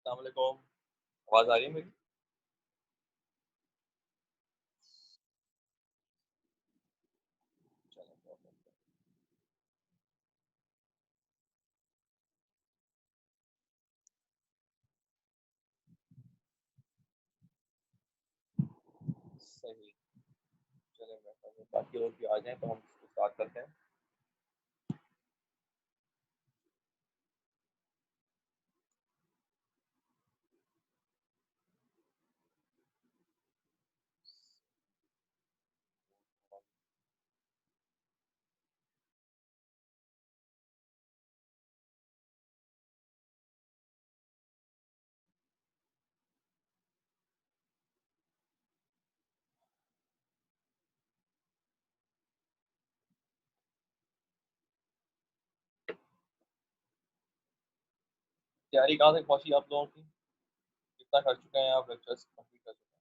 अस्सलाम वालेकुम। आवाज़ आ रही है मेरी? चलें, परफेक्ट है। सही। चलें बेहतर है, बाकी लोग भी आ जाएँ तो हम इसको स्टार्ट करते हैं। तैयारी कहाँ तक पहुँची आप लोगों की? कितना कर चुके हैं आप लेक्चर्स कंप्लीट कर चुके हैं?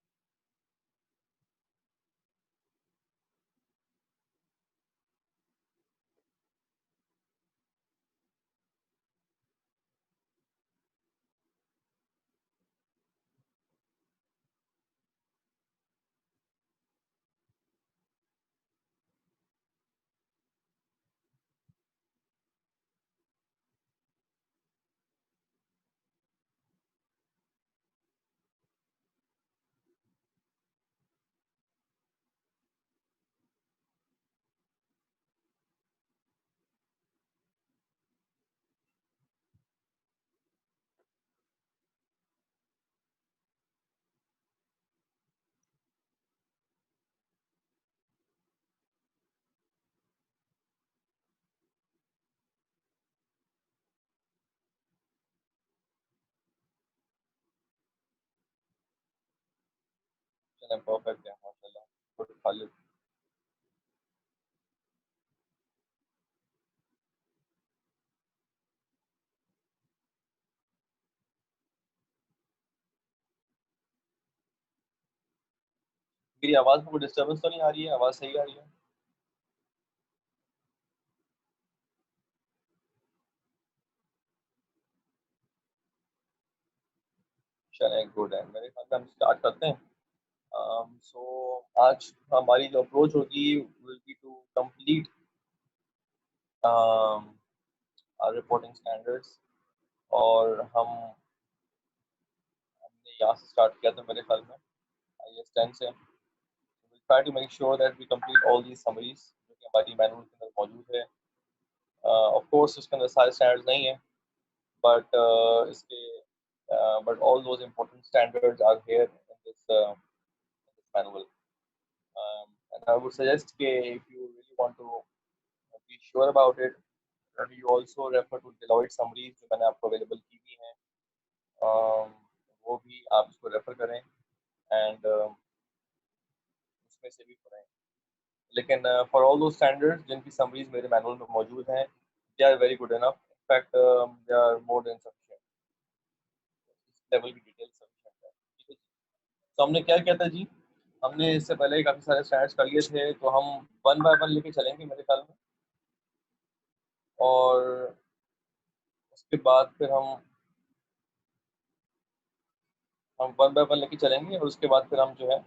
चलें परफेक्ट है माशाल्लाह। गुड खालिद। मेरी आवाज़ में कोई डिस्टर्बेंस तो नहीं आ रही है? आवाज़ सही आ रही है? चलें गुड है। मेरे ख्याल में हम स्टार्ट करते हैं। सो आज हमारी जो अप्रोच होगी will be to complete our reporting standards और हमने यहाँ से स्टार्ट किया था मेरे ख्याल में आईएएस 10 से। We'll try to make sure that we complete all these summaries जो कि हमारी मैनुअल के अंदर मौजूद है। ऑफ कोर्स उसके अंदर सारे स्टैंडर्ड्स नहीं है बट इसके but all those important standards are here in this manual. And I would suggest कि if you really want to be sure about it, you also refer to Deloitte summaries जो मैंने आपको available की हुई हैं। वो भी आप इसको रेफर करें एंड उसमें से भी पढ़ें। लेकिन फॉर ऑल दोज स्टैंडर्ड्स जिनकी समरीज मेरे मैनुअल में मौजूद हैं, they are very good enough. In fact they are more than sufficient. इस लेवल की डिटेल सफिशिएंट है। ठीक है जी। तो हमने क्या किया था जी? हमने इससे पहले काफ़ी सारे स्टैंडर्ड्स कर लिए थे, तो हम वन बाय वन लेके चलेंगे मेरे ख्याल में। और उसके बाद फिर हम वन बाय वन लेके चलेंगे और उसके बाद फिर हम जो है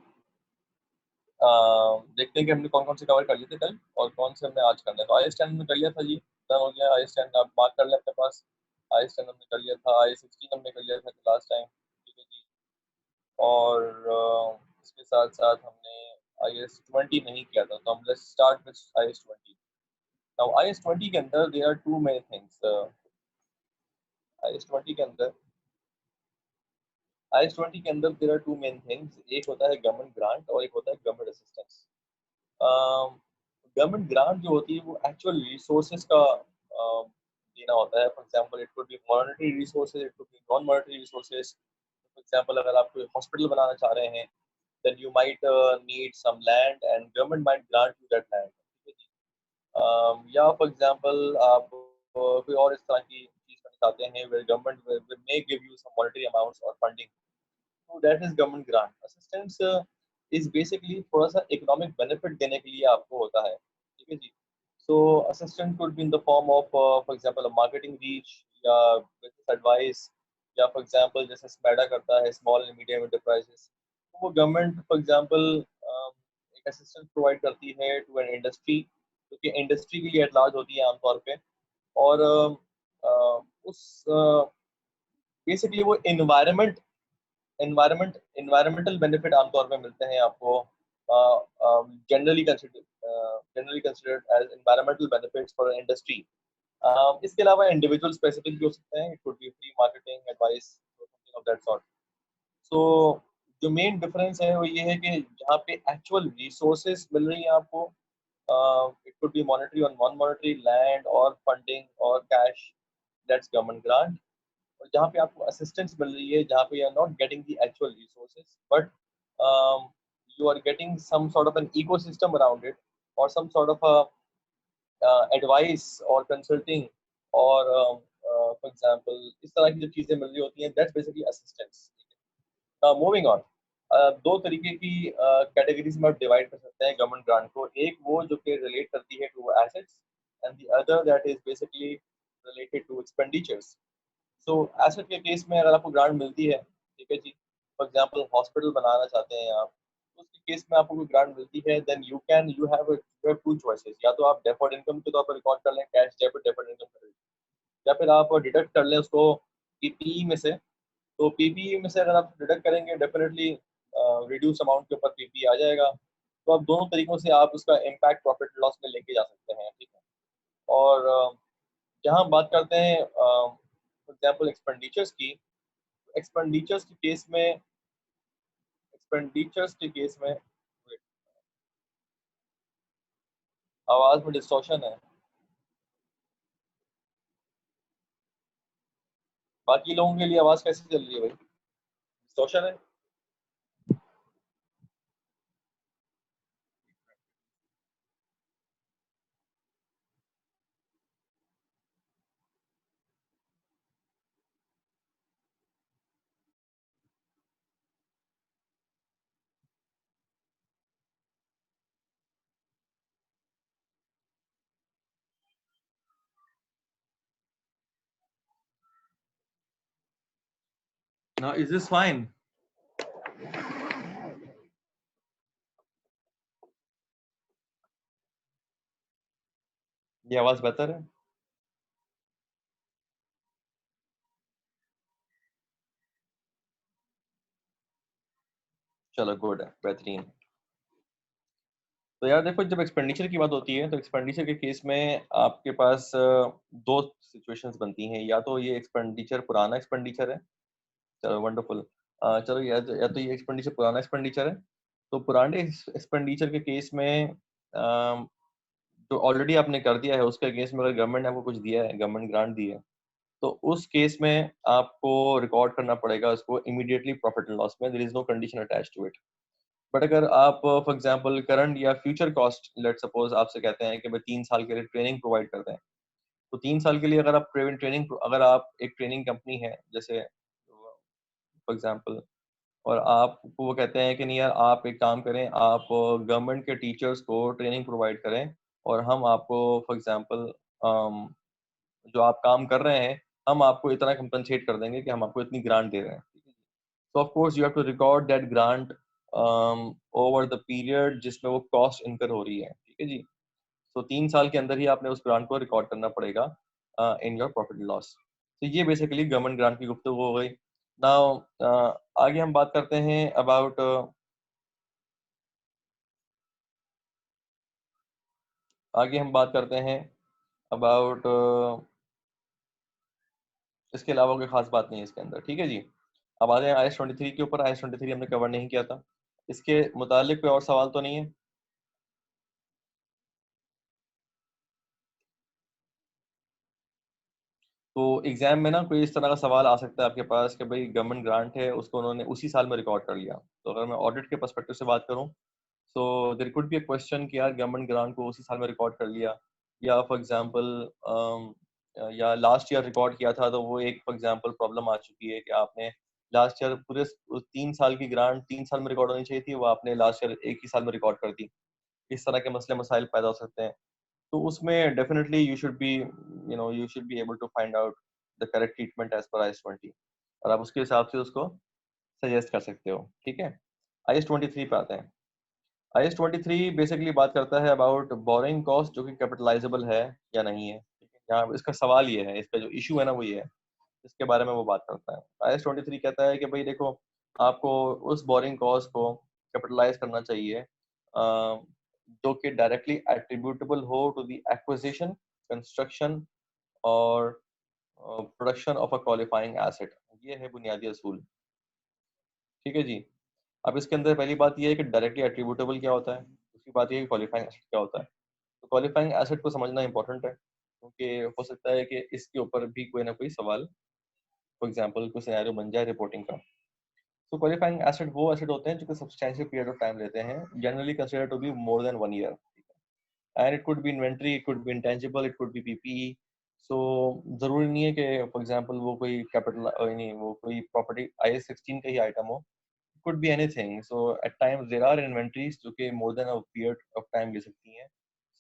देखते हैं कि हमने कौन कौन से कवर कर लिए थे कल और कौन से हमने आज करना है। तो आई एस टेन हमने कर लिया था जी, डन हो गया। आई एस टेन आप मार्क कर लें अपने पास। आई एस टेन हमने कर लिया था, आई एस 16 हमने कर लिया था लास्ट टाइम। ठीक है जी। और इसके साथ साथ हमने आई एस 20 नहीं किया था, तो हम let's start with I S 20। Now I S 20 के अंदर there are to main things. I S 20 के अंदर आई एस 20 के अंदर देयर आर टू मेन थिंग्स। एक होता है गवर्नमेंट ग्रांट और एक होता है गवर्नमेंट असिस्टेंस। गवर्नमेंट ग्रांट जो होती है वो एक्चुअल रिसोर्सेज का देना होता है। For example it could be monetary resources, it could be non monetary resources. For example अगर आप कोई हॉस्पिटल बनाना चाह रहे हैं then you might need some land and government might grant you that land. ठीक है जी। या फॉर एग्जांपल आप कोई और इस तरह की चीज करना चाहते हैं where government may give you some monetary amounts और फंडिंग, तो that is government grant. Assistance is basically थोड़ा सा इकोनॉमिक बेनिफिट देने के लिए आपको होता है। ठीक है जी। So assistant could be in the form of for example marketing reach या बिजनेस एडवाइस या फॉर एग्जांपल जैसे स्मैडा करता है, स्मॉल एंड मीडियम एंटरप्राइजेस, तो वो गवर्नमेंट फॉर एग्जांपल एक असिस्टेंस प्रोवाइड करती है टू एन इंडस्ट्री, जो कि इंडस्ट्री के लिए एट लार्ज होती है आमतौर पे। और उस बेसिकली वो एनवायरमेंटल बेनिफिट आमतौर पे मिलते हैं आपको, generally considered as environmental benefits for industry. इसके अलावा इंडिविजुअल स्पेसिफिक भी हो सकते हैं, it could be free marketing advice, something of that sort. So जो मेन डिफरेंस है वो ये है कि जहाँ पे एक्चुअल रिसोर्सेज मिल रही हैं आपको, इट कुड बी मॉनेटरी और नॉन मॉनेटरी, लैंड और फंडिंग और कैश, दैट्स गवर्नमेंट ग्रांट। और जहाँ पे आपको असिस्टेंस मिल रही है, जहाँ पे you are not getting the actual resources, but you are getting some sort of an ecosystem around it, or some sort of a advice or consulting, or for example इस तरह की जो चीजें मिल रही होती हैं, that's basically assistance. Moving on, दो तरीके की कैटेगरीज में आप डिवाइड कर सकते हैं गवर्नमेंट ग्रांट को। एक वो जो कि रिलेट करती है to assets, and the other that is basically related to expenditures. So asset के केस में अगर आपको ग्रांट मिलती है, ठीक है जी, फॉर एग्जांपल हॉस्पिटल बनाना चाहते हैं आप, तो उसके केस में आपको कोई ग्रांट मिलती है, then you have two choices. या तो आप डेफर्ड इनकम के तौर पर रिकॉर्ड कर लें, कैश डेबिट डेफर्ड इनकम कर लें, या फिर आप डिडक्ट कर लें उसको पीपीई में से। तो पीपीई में से अगर आप डिडक्ट करेंगे, डेफिनेटली रिड्यूस अमाउंट के ऊपर पीपीई आ जाएगा। तो आप दोनों तरीकों से आप उसका इम्पैक्ट प्रॉफिट लॉस में लेके जा सकते हैं, ठीक है। और जहाँ हम बात करते हैं फॉर एग्जांपल एक्सपेंडिचर्स के केस में wait, आवाज में डिस्टॉर्शन है। बाकी लोगों के लिए आवाज कैसे चल रही है भाई, डिस्टॉर्शन है? Now is this fine? ये आवाज बेहतर है? चलो गुड है, बेहतरीन। तो यार देखो, जब एक्सपेंडिचर की बात होती है तो एक्सपेंडिचर के केस में आपके पास दो सिचुएशंस बनती हैं। या तो ये एक्सपेंडिचर पुराना एक्सपेंडिचर है, चलो वंडरफुल, चलो या तो ये एक्सपेंडिचर पुराना एक्सपेंडिचर है। तो पुराने एक्सपेंडिचर के केस में जो ऑलरेडी आपने कर दिया है उसके केस में अगर गवर्नमेंट ने आपको कुछ दिया है, गवर्नमेंट ग्रांट दी है, तो उस केस में आपको रिकॉर्ड करना पड़ेगा उसको इमीडिएटली प्रॉफिट एंड लॉस में, there is no condition attached to it. But अगर आप फॉर एग्जांपल करंट या फ्यूचर कॉस्ट, लेट सपोज आपसे कहते हैं कि भाई 3 साल के लिए ट्रेनिंग प्रोवाइड करते हैं, तो 3 साल के लिए अगर आप ट्रेनिंग, अगर आप एक ट्रेनिंग कंपनी है जैसे फॉर एग्जांपल, और आपको वो कहते हैं कि नहीं यार आप एक काम करें, आप गवर्नमेंट के टीचर्स को ट्रेनिंग प्रोवाइड करें, और हम आपको फॉर एग्जांपल जो आप काम कर रहे हैं हम आपको इतना कंपनसेट कर देंगे कि हम आपको इतनी ग्रांट दे रहे हैं। So of course you have to record that grant over the period जिसमें वो कॉस्ट इनकर हो रही है, ठीक है जी। तो 3 साल के अंदर ही आपने उस ग्रांट को रिकॉर्ड करना पड़ेगा in your profit and loss. तो ये बेसिकली गवर्नमेंट ग्रांट की गुफ्तगू हो गई। नाउ आगे हम बात करते हैं अबाउट आगे हम बात करते हैं अबाउट इसके अलावा कोई खास बात नहीं है इसके अंदर, ठीक है जी। अब आ जाए IS-23 के ऊपर। IS-23 हमने कवर नहीं किया था, इसके मुतालिक कोई और सवाल तो नहीं है? तो एग्जाम में ना कोई इस तरह का सवाल आ सकता है आपके पास कि भाई गवर्नमेंट ग्रांट है उसको उन्होंने उसी साल में रिकॉर्ड कर लिया। तो अगर मैं ऑडिट के पर्सपेक्टिव से बात करूं, so there could be a question कि यार गवर्नमेंट ग्रांट को उसी साल में रिकॉर्ड कर लिया, या फॉर एग्जांपल या लास्ट ईयर रिकॉर्ड किया था, तो वो एक फॉर एग्जांपल प्रॉब्लम आ चुकी है कि आपने लास्ट ईयर पूरे 3 साल की ग्रांट 3 साल में रिकॉर्ड होनी चाहिए थी, वो आपने लास्ट ईयर एक ही साल में रिकॉर्ड कर दी। इस तरह के मसले मसाइल पैदा हो सकते हैं। तो उसमें definitely you should be able to find out the correct treatment as per IS-20। और आप उसके हिसाब से उसको सजेस्ट कर सकते हो। ठीक है, IS-23 पे आते हैं। IS-23 बेसिकली बात करता है अबाउट बोरिंग कॉस्ट जो कि कैपिटलाइजेबल है या नहीं है। ठीक है, यहाँ इसका सवाल ये है, इसका जो इशू है ना वो ये है, इसके बारे में वो बात करता है। IS-23 कहता है कि भाई देखो, आपको उस बोरिंग कॉस्ट को कैपिटलाइज करना चाहिए जो कि डायरेक्टली एट्रीब्यूटेबल हो टू द एक्विजिशन, कंस्ट्रक्शन और production of a qualifying asset. ये है बुनियादी असूल। ठीक है जी। अब इसके अंदर पहली बात ये है कि डायरेक्टली एट्रीब्यूटेबल क्या होता है, दूसरी बात ये है कि क्वालिफाइंग एसेट क्या होता है। तो क्वालिफाइंग एसेट को समझना इंपॉर्टेंट है, क्योंकि हो सकता है कि इसके ऊपर भी कोई ना कोई सवाल, फॉर एग्जांपल कोई सिनेरियो बन जाए रिपोर्टिंग का। तो क्वालिफाइंग एसेट वो एसेट होते हैं जो कि सब्सटेंशियल पीरियड ऑफ टाइम लेते हैं, generally considered to be more than 1 year. And it could be inventory, it could be intangible, it could be PPE. So जरूरी नहीं है कि फॉर एग्जांपल वो कोई कैपिटल नहीं, वो कोई प्रॉपर्टी IS-16 का ही आइटम हो। Could be anything. So at times there are inventories जो कि more than a period of time ले सकती हैं.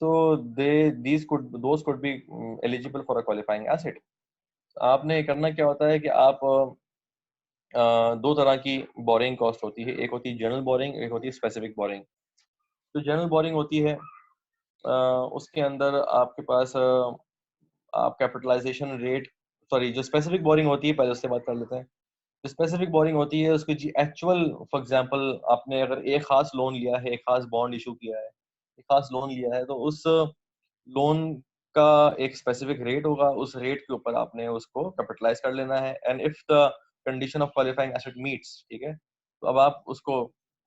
So those could be eligible for a qualifying asset. आपने करना क्या होता है कि आप दो तरह की बोरिंग कॉस्ट होती है, एक होती है जनरल बोरिंग, एक होती है स्पेसिफिक बोरिंग। तो जनरल बोरिंग होती है उसके अंदर आपके पास आप कैपिटलाइजेशन रेट, सॉरी जो स्पेसिफिक बोरिंग होती है पहले उससे बात कर लेते हैं। स्पेसिफिक बोरिंग होती है उसकी जी एक्चुअल, फॉर एग्जांपल आपने अगर एक खास लोन लिया है, एक खास बॉन्ड इशू किया है, एक खास लोन लिया है, तो उस लोन का एक स्पेसिफिक रेट होगा, उस रेट के ऊपर आपने उसको कैपिटलाइज कर लेना है। And if the condition of qualifying asset meets, ठीक है, तो अब आप उसको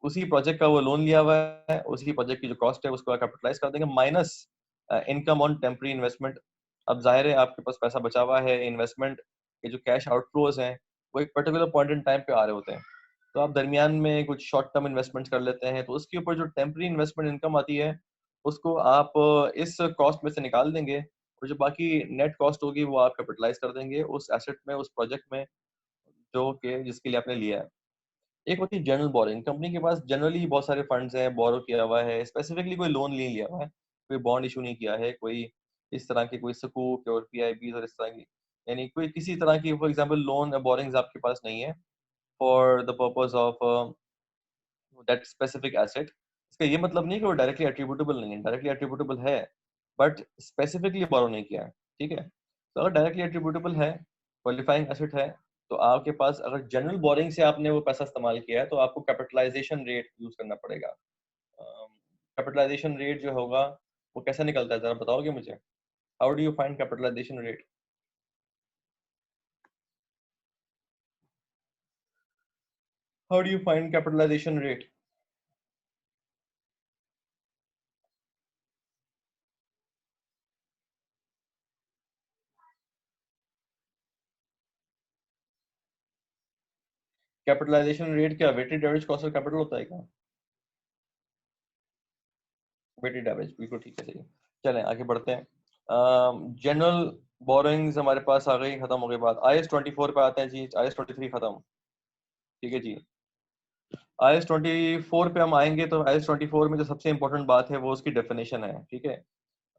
उसी प्रोजेक्ट का वो लोन लिया हुआ है, उसी प्रोजेक्ट की जो कॉस्ट है उसको कैपिटलाइज कर देंगे minus income on temporary investment. अब जाहिर है आपके पास पैसा बचा हुआ है, इन्वेस्टमेंट के जो कैश आउटफ्लोज हैं वो एक पर्टिकुलर पॉइंट इन टाइम पे आ रहे होते हैं, तो आप दरमियान में कुछ शॉर्ट टर्म इन्वेस्टमेंट्स कर लेते हैं, तो उसके ऊपर जो टेम्पररी इन्वेस्टमेंट इनकम आती है उसको आप इस कॉस्ट में से निकाल देंगे, और जो बाकी नेट कॉस्ट होगी वो आप कैपिटलाइज कर देंगे उस एसेट में, उस प्रोजेक्ट में जो कि जिसके लिए आपने लिया है। एक होती है जनरल बोरिंग, कंपनी के पास जनरली बहुत सारे फंड्स हैं, बोरो किया हुआ है, स्पेसिफिकली कोई लोन नहीं लिया हुआ है, कोई बॉन्ड इशू नहीं किया है, कोई इस तरह के कोई सकूक और पीआईबी और इस तरह की, यानी कोई किसी तरह की फॉर एग्जांपल लोन बोरिंग्स आपके पास नहीं है for the purpose of that specific asset. इसका ये मतलब नहीं कि वो डायरेक्टली एट्रीब्यूटेबल नहीं है, डायरेक्टली एट्रीब्यूटेबल है, बट स्पेसिफिकली बोरो नहीं किया है। ठीक है, तो अगर डायरेक्टली एट्रीब्यूटेबल है, क्वालिफाइंग एसेट है, तो आपके पास अगर जनरल बोरिंग से आपने वो पैसा इस्तेमाल किया है तो आपको कैपिटलाइजेशन रेट यूज करना पड़ेगा। कैपिटलाइजेशन रेट जो होगा वो कैसे निकलता है, जरा बताओगे मुझे? How do you find capitalisation rate? How do you find capitalisation rate? Capitalisation rate क्या weighted average cost of capital होता है क्या? वेटेड एवरेज, बिल्कुल ठीक है, सही। चलें आगे बढ़ते हैं। जनरल बोरिंग्स हमारे पास आ गई, खत्म हो गई बात। IS-24 पे आते हैं जी। IS-23 खत्म। ठीक है जी। IS-24 पे हम आएंगे तो IS-24 में जो सबसे इंपॉर्टेंट बात है वो उसकी डेफिनेशन है। ठीक है,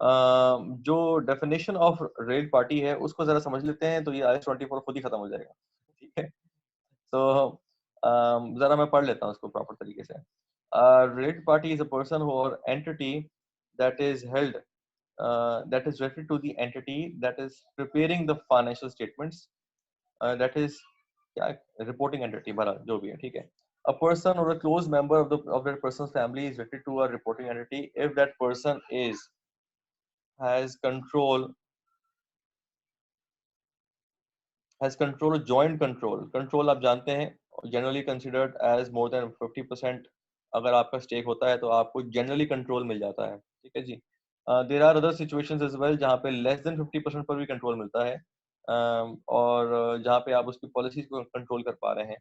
जो डेफिनेशन ऑफ रेल पार्टी है उसको जरा समझ लेते हैं तो ये IS-24 खुद ही खत्म हो जाएगा। ठीक है, तो जरा मैं पढ़ लेता हूँ उसको प्रॉपर तरीके से। Rail party is a person और entity that is held that is related to the entity that is preparing the financial statements, that is क्या reporting entity भला जो भी है। ठीक है, a person or a close member of that person's family is related to a reporting entity if that person is has control joint control आप जानते हैं generally considered as more than 50%। अगर आपका स्टेक होता है तो आपको जनरली कंट्रोल मिल जाता है। ठीक है जी। There are other situations as well जहाँ पे लेस देन 50% पर भी कंट्रोल मिलता है, और जहाँ पे आप उसकी पॉलिसीज को कंट्रोल कर पा रहे हैं,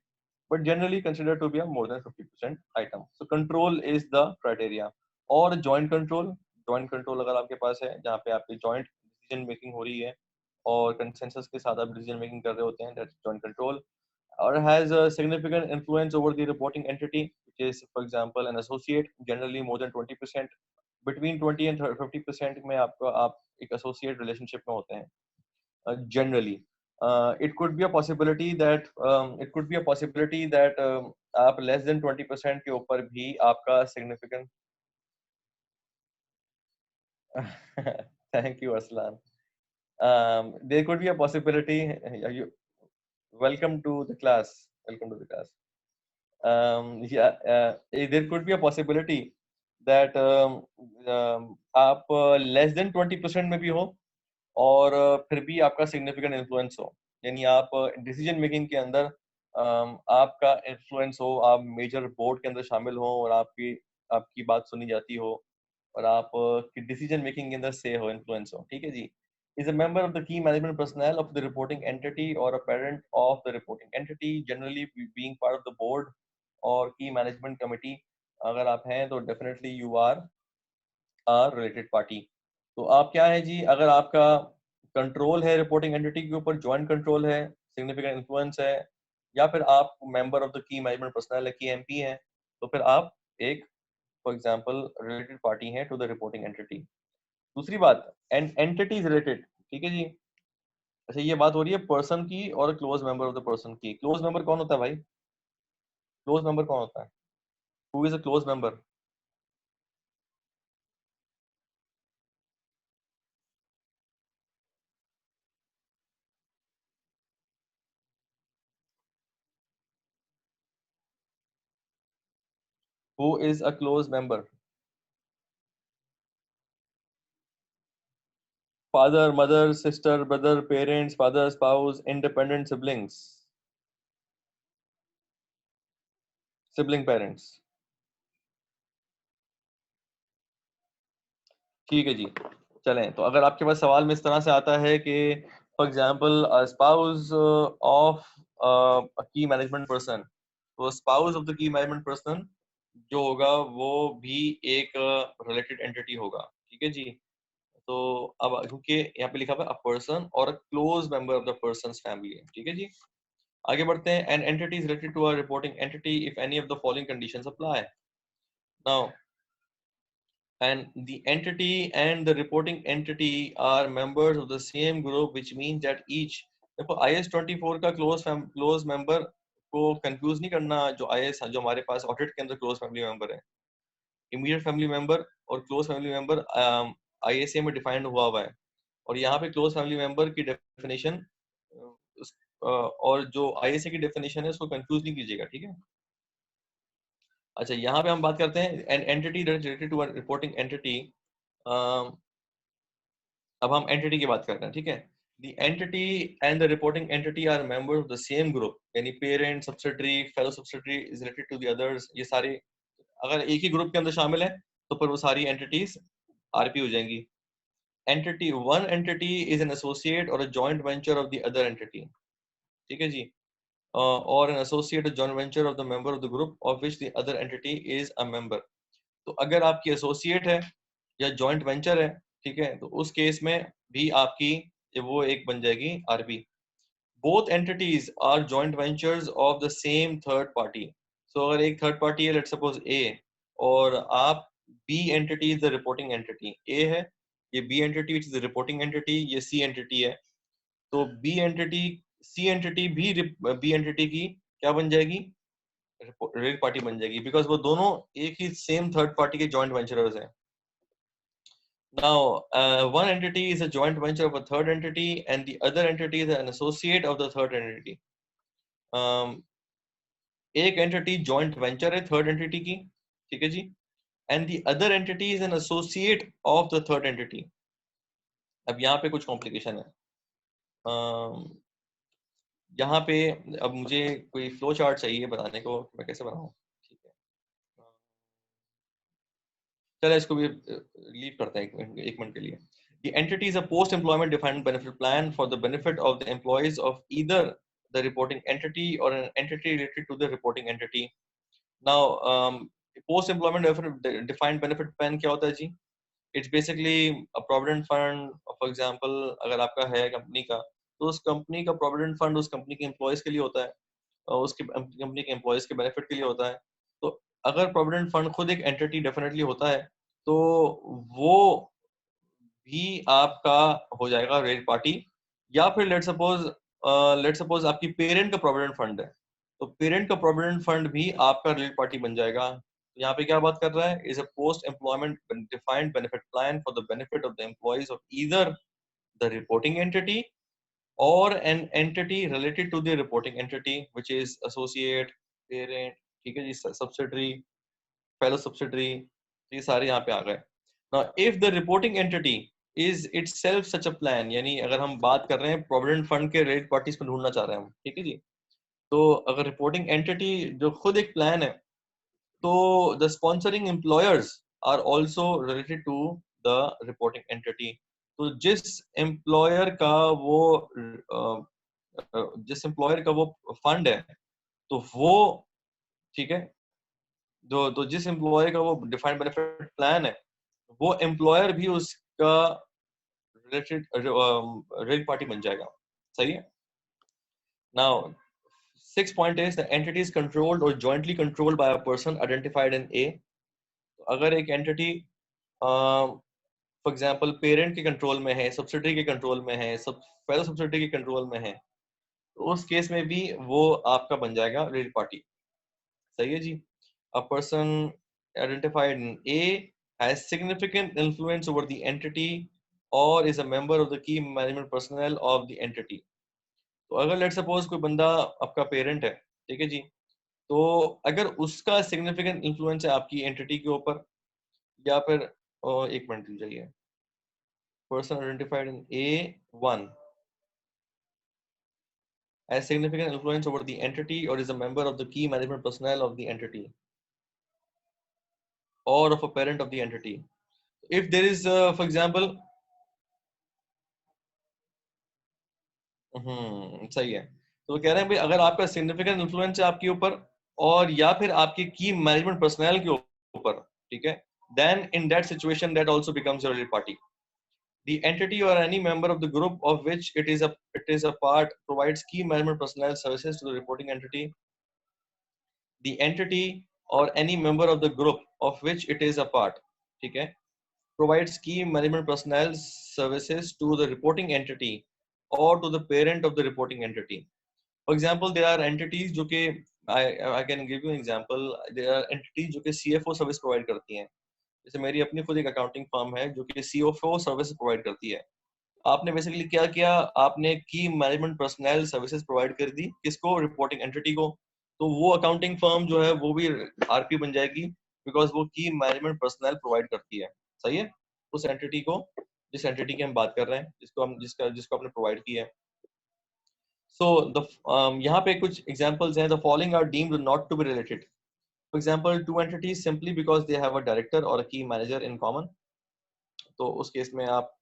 but generally consider to be more than 50% item. So control is the criteria. और जॉइंट कंट्रोल अगर आपके पास है जहाँ पे आपकी जॉइंट डिसीजन मेकिंग हो रही है और कंसेंसस के साथ आप डिसीजन मेकिंग कर रहे होते हैं, that's joint control. or has a significant influence over the reporting entity, which is, for example, an associate, generally more than 20%, between 20 and 50% में आपका आप एक associate relationship में होते हैं generally। it could be a possibility that आप less than 20% के ऊपर भी आपका significant thank you Aslan. There could be a possibility you, welcome to the class. Yeah, there could be a possibility that आप less than 20% में भी हो और फिर भी आपका सिग्निफिकेंट इन्फ्लुएंस हो, यानी आप डिसीजन मेकिंग के अंदर आपका इन्फ्लुएंस हो, आप मेजर बोर्ड के अंदर शामिल हो और आपकी आपकी बात सुनी जाती हो और आप की डिसीजन मेकिंग के अंदर से हो, इन्फ्लुएंस हो, ठीक है जी. Is a member of the key management personnel of the reporting entity or a parent of the reporting entity, generally being part of the board or key management committee. अगर आप हैं तो definitely you are a related party. तो आप क्या है जी, अगर आपका कंट्रोल है रिपोर्टिंग एंटिटी के ऊपर, जॉइंट कंट्रोल है, सिग्निफिकेंट इन्फ्लुएंस है, या फिर आप member of the key management personal है, की एमपी हैं, तो फिर आप एक फॉर एग्जांपल रिलेटेड पार्टी हैं टू द रिपोर्टिंग एंटिटी. दूसरी बात, एन एंटिटी इज रिलेटेड, ठीक है जी. अच्छा, ये बात हो रही है पर्सन की और close member of the person की. क्लोज मेंबर कौन होता है भाई? क्लोज मेंबर कौन होता है? Who is a close member? Who is a close member? Father, mother, sister, brother, parents, father, spouse, independent siblings, sibling parents. ठीक है जी. चलें, तो अगर आपके पास सवाल में इस तरह से आता है कि फॉर एग्जांपल स्पाउस ऑफ की मैनेजमेंट पर्सन, तो spouse of the key management person जो होगा वो भी एक रिलेटेड एंटिटी होगा, ठीक है जी. तो अब क्योंकि यहाँ पे लिखा हुआ है अ पर्सन और a close member of the person's family, ठीक है जी. आगे बढ़ते हैं. An entity is related to a reporting entity if any of the following conditions apply. Now, and the entity and the reporting entity are members of the same group, which means that each, देखो IS 24 का close member को confuse नहीं करना. जो IS जो हमारे पास audit के अंदर क्लोज फैमिली मेंबर है, इमीडिएट फैमिली मेंबर और क्लोज फैमिली मेंबर ISA में डिफाइंड हुआ है. और यहाँ पे क्लोज फैमिली मेंबर की डेफिनेशन और जो ISA की डेफिनेशन है उसको कंफ्यूज नहीं कीजिएगा, ठीक है. अच्छा, यहाँ पे हम बात करते हैं an entity related to reporting entity. अब हम एंटिटी की बात करते हैं, ठीक है. The entity and the reporting entity are members of the same group, यानी parent, subsidiary, fellow subsidiary is related to the others. ये सारे अगर एक ही ग्रुप के अंदर शामिल हैं तो फिर वो सारी एंटिटीज आरपी हो जाएंगी. Entity, one entity is an associate or a joint venture of the other entity, ठीक है जी. Or an associate or joint venture of the member of the group of which the other entity is a member. तो अगर आपकी associate है या joint venture है, ठीक है, तो उस केस में भी आपकी वो एक बन जाएगी RP. Both entities are joint ventures of the same third party. So अगर एक थर्ड पार्टी है, लेट्स सपोज ए, और आप B entity is the reporting entity, A है ये B entity which is the reporting entity, ये C entity है, तो बी एंटिटी सी एंटिटी भी बी एंटिटी की क्या बन जाएगी? रिलेटेड पार्टी बन जाएगी, बिकॉज वो दोनों एक ही सेम थर्ड पार्टी के जॉइंट वेंचरर्स हैं. Now, one entity is a joint venture of a third entity, and the other entity is an associate of the third entity. एक entity joint venture है third entity की, ठीक है जी, and the other entity is an associate of the third entity. अब यहाँ पे कुछ complication है. यहाँ पे अब मुझे कोई फ्लो चार्ट चाहिए बताने को, मैं कैसे बनाऊँ, ठीक है. चलो इसको भी लीव करते हैं एक मिनट के लिए. The entity is a post-employment defined benefit plan for the benefit of the employees of either the reporting entity or an entity related to the reporting entity. Now, post-employment defined benefit plan क्या होता है जी? It's basically a provident fund. For example, अगर आपका है company का, तो उस company का provident fund उस कंपनी के एम्प्लॉयज के लिए होता है और उसके कंपनी के एम्प्लॉयज के बेनिफिट के लिए होता है. तो अगर प्रोविडेंट फंड खुद एक एंटिटी डेफिनेटली होता है तो वो भी आपका हो जाएगा रेट पार्टी. या फिर लेट सपोज लेट्स सपोज आपकी पेरेंट का प्रोविडेंट फंड है, तो पेरेंट का प्रोविडेंट फंड भी आपका रिलेटेड पार्टी बन जाएगा। तो यहाँ पे क्या बात कर रहा है, is a post employment defined benefit plan for the benefit of the employees of either the reporting entity और an entity related to the reporting entity which is associate, parent, ठीक है जी, सब्सिडरी, फेलो सब्सिडरी, ये सारे यहाँ पे आ गए। Now if the reporting entity is itself such a plan, यानी अगर हम बात कर रहे हैं प्रोविडेंट फंड के रिलेटेड पार्टीज को ढूंढना चाह रहे हैं हम, ठीक है जी, तो अगर रिपोर्टिंग एंटिटी जो खुद एक प्लान है, तो the sponsoring employers are also related to the reporting entity. तो जिस एम्प्लॉयर का वो फंड है, तो वो, ठीक है, तो जिस एम्प्लॉय का वो डिफाइंड बेनिफिट प्लान है, वो एम्प्लॉयर भी उसका रिलेटेड रिलेटेड पार्टी बन जाएगा। सही है। Now 6 point is the entity is controlled or jointly controlled by a person identified in A. अगर एक एंटिटी फॉर एग्जांपल पेरेंट के कंट्रोल में है, सब्सिडरी के कंट्रोल में है, सब फेलो सब्सिडरी के कंट्रोल में है, तो उस केस में भी वो आपका बन जाएगा रिलेटेड पार्टी। सही है जी। A person identified in A has significant influence over the entity or is a member of the key management personnel of the entity. तो अगर लेट सपोज कोई बंदा आपका पेरेंट है, ठीक है जी, तो अगर उसका सिग्निफिकेंट इन्फ्लुएंस है आपकी एंटिटी के ऊपर, या फिर एक मिनट रुक जाइए, person identified in A1 has significant influence over the entity or is a member of the key management personnel of the entity or of a parent of the entity. If there is for example, सही है, तो कह रहे हैं भाई अगर आपका significant influence है आपके ऊपर और या फिर आपके की मैनेजमेंट पर्सनल के ऊपर, ठीक है, then in that situation that also becomes a related party. The entity or any member of the group of which it is a part provides key management personnel services to the reporting entity. The entity or any member of the group of which it is a part, ठीक है, provides key management personnel services to the reporting entity or to the parent of the reporting entity. For example, there are entities जो कि I can give you an example. There are entities जो कि CFO service provide करती हैं। जैसे मेरी अपनी खुद एक अकाउंटिंग फर्म है जो कि CFO सर्विस प्रोवाइड करती है। आपने बेसिकली क्या किया, आपने की मैनेजमेंट पर्सनल सर्विसेज प्रोवाइड कर दी किसको, रिपोर्टिंग एंटिटी को, तो वो अकाउंटिंग फर्म जो है वो भी आरपी बन जाएगी, बिकॉज वो की मैनेजमेंट पर्सनल प्रोवाइड करती है। सही है। उस एंटिटी को, जिस एंटिटी की हम बात कर रहे हैं, जिसको आपने प्रोवाइड किया है। So the यहाँ पे कुछ examples हैं. The following are deemed not to be related. For example, two entities simply because they have a director or a key manager in common. तो उस केस में आप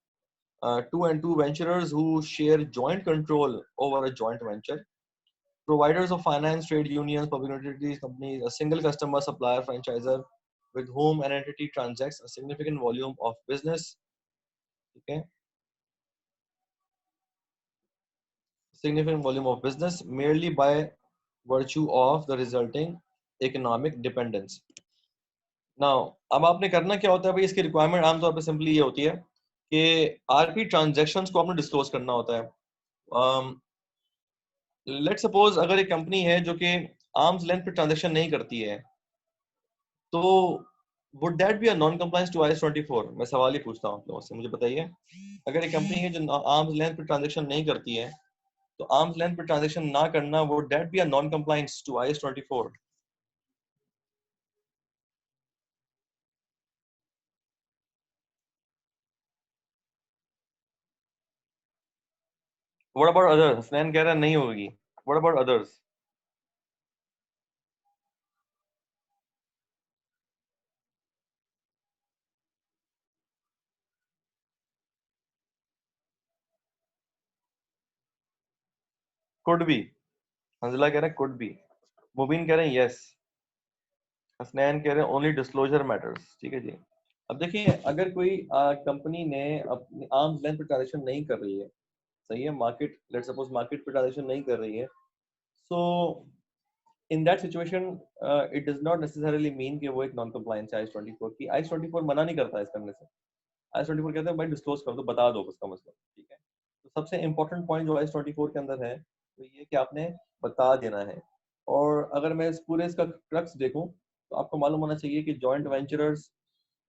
two and two venturers who share joint control over a joint venture. Providers of finance, trade unions, public utilities companies, a single customer, supplier, franchisor with whom an entity transacts a significant volume of business. Okay, significant volume of business merely by virtue of the resulting economic dependence. Now अब आपने करना क्या होता है भाई, इसकी requirement आमतौर पर सिंपली ये होती है कि आरपी ट्रांजैक्शंस को आपने डिस्क्लोज करना होता है। लेट्स सपोज अगर एक कंपनी है जो कि आर्म्स लेंथ पे ट्रांजैक्शन नहीं करती है, तो would that be a non compliance to IAS 24? मैं सवाल ही पूछता हूँ आप लोगों से, मुझे बताइए। अगर एक कंपनी है जो आर्म्स लेंथ पे ट्रांजैक्शन नहीं करती है, तो आर्म्स लेंथ पे ट्रांजैक्शन ना करना, would that be a non compliance to IAS 24? What about others? Hasnain कह रहा है नहीं होगी। What about others? Could be. Hanzala कह रहे हैं कुड बी। मुबीन कह रहे हैं यस। हसनैन कह रहे हैं ओनली डिस्क्लोजर मैटर्स। ठीक है जी। अब देखिए, अगर कोई कंपनी ने अपनी आर्म्स लेंथ पे ट्रांजेक्शन नहीं कर रही है, सही है, मार्केट, लेट सपोज मार्केट पे ट्रांजेक्शन नहीं कर रही है, so in that situation it does not necessarily mean कि वो एक नॉन कंप्लायंस है IAS 24 की। IAS 24 मना नहीं करता है इस करने से। IAS 24 कहते हैं भाई डिस्क्लोज कर दो, बता दो उसका मतलब, ठीक है। तो सबसे इम्पोर्टेंट पॉइंट जो IS-24 के अंदर है तो ये कि आपने बता देना है। और अगर मैं इस पूरे इसका क्रक्स देखूं तो आपको मालूम होना चाहिए कि joint venturers,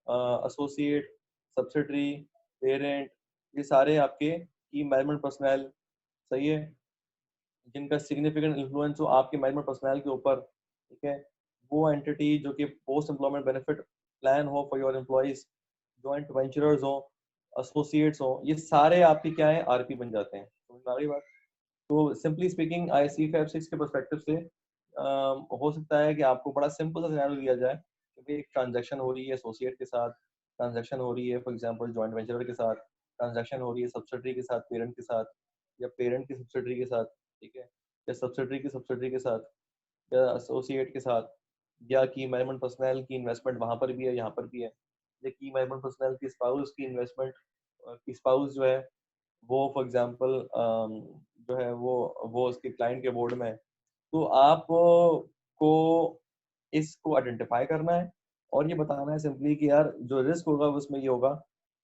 associate, subsidiary, parent, ये सारे आपके की मैनेजमेंट पर्सनल, सही है, जिनका सिग्निफिकेंट इन्फ्लुएंस हो आपके मैनेजमेंट पर्सनल के ऊपर, ठीक है, वो एंटिटी जो कि पोस्ट एम्प्लॉयमेंट बेनिफिट प्लान हो for your employees, joint venturers हो, एसोसिएट्स हो, ये सारे आपके क्या है, आरपी बन जाते हैं। समझ में आ गई बात? तो सिंपली स्पीकिंग IC56 के पर्सपेक्टिव से हो सकता है कि आपको बड़ा सिंपल सा सिनेरियो दिया जाए कि एक ट्रांजैक्शन हो रही है एसोसिएट के साथ, ट्रांजैक्शन हो रही है फॉर एग्जांपल जॉइंट वेंचर के साथ, ट्रांजैक्शन हो रही है सब्सिडरी के साथ पेरेंट के साथ, या पेरेंट की सब्सिडरी के साथ, ठीक है, या सब्सिडरी की सब्सिडरी के साथ, या एसोसिएट के साथ, या की मैनेजमेंट पर्सनल की इन्वेस्टमेंट वहां पर भी है यहाँ पर भी है, या की मैनेजमेंट पर्सनल की स्पाउस की इन्वेस्टमेंट, की स्पाउस जो है वो फॉर एग्जांपल जो है वो उसके क्लाइंट के बोर्ड में है। तो आप को इसको आइडेंटिफाई करना है और ये बताना है सिंपली कि यार जो रिस्क होगा उसमें ये होगा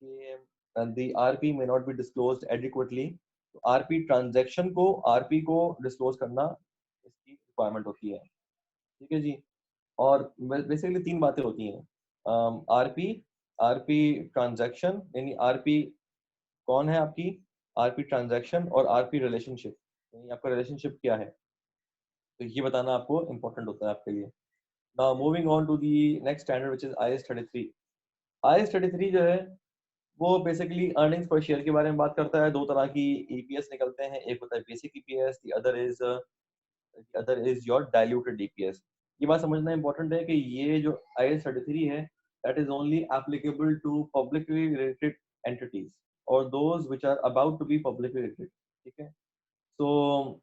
कि the RP may not be disclosed adequately. तो आरपी ट्रांजैक्शन को आरपी को डिस्क्लोज करना इसकी रिक्वायरमेंट होती है, ठीक है जी। और बेसिकली तीन बातें होती हैं, आरपी, आरपी ट्रांजैक्शन, यानी आरपी कौन है आपकी, आरपी ट्रांजैक्शन, और आरपी रिलेशनशिप, यानी आपका रिलेशनशिप क्या है। तो ये बताना आपको इंपॉर्टेंट होता है आपके लिए। Now moving on to the next standard which is IS-33। IS-33 जो है वो बेसिकली अर्निंग्स पर शेयर के बारे में बात करता है। दो तरह की ईपीएस निकलते हैं, एक होता है basic EPS, the other is your diluted EPS. ये बात समझना इंपॉर्टेंट है कि ये जो IS-33 है that is only applicable to publicly related entities और those which are about to be publicly related, ठीक है। सो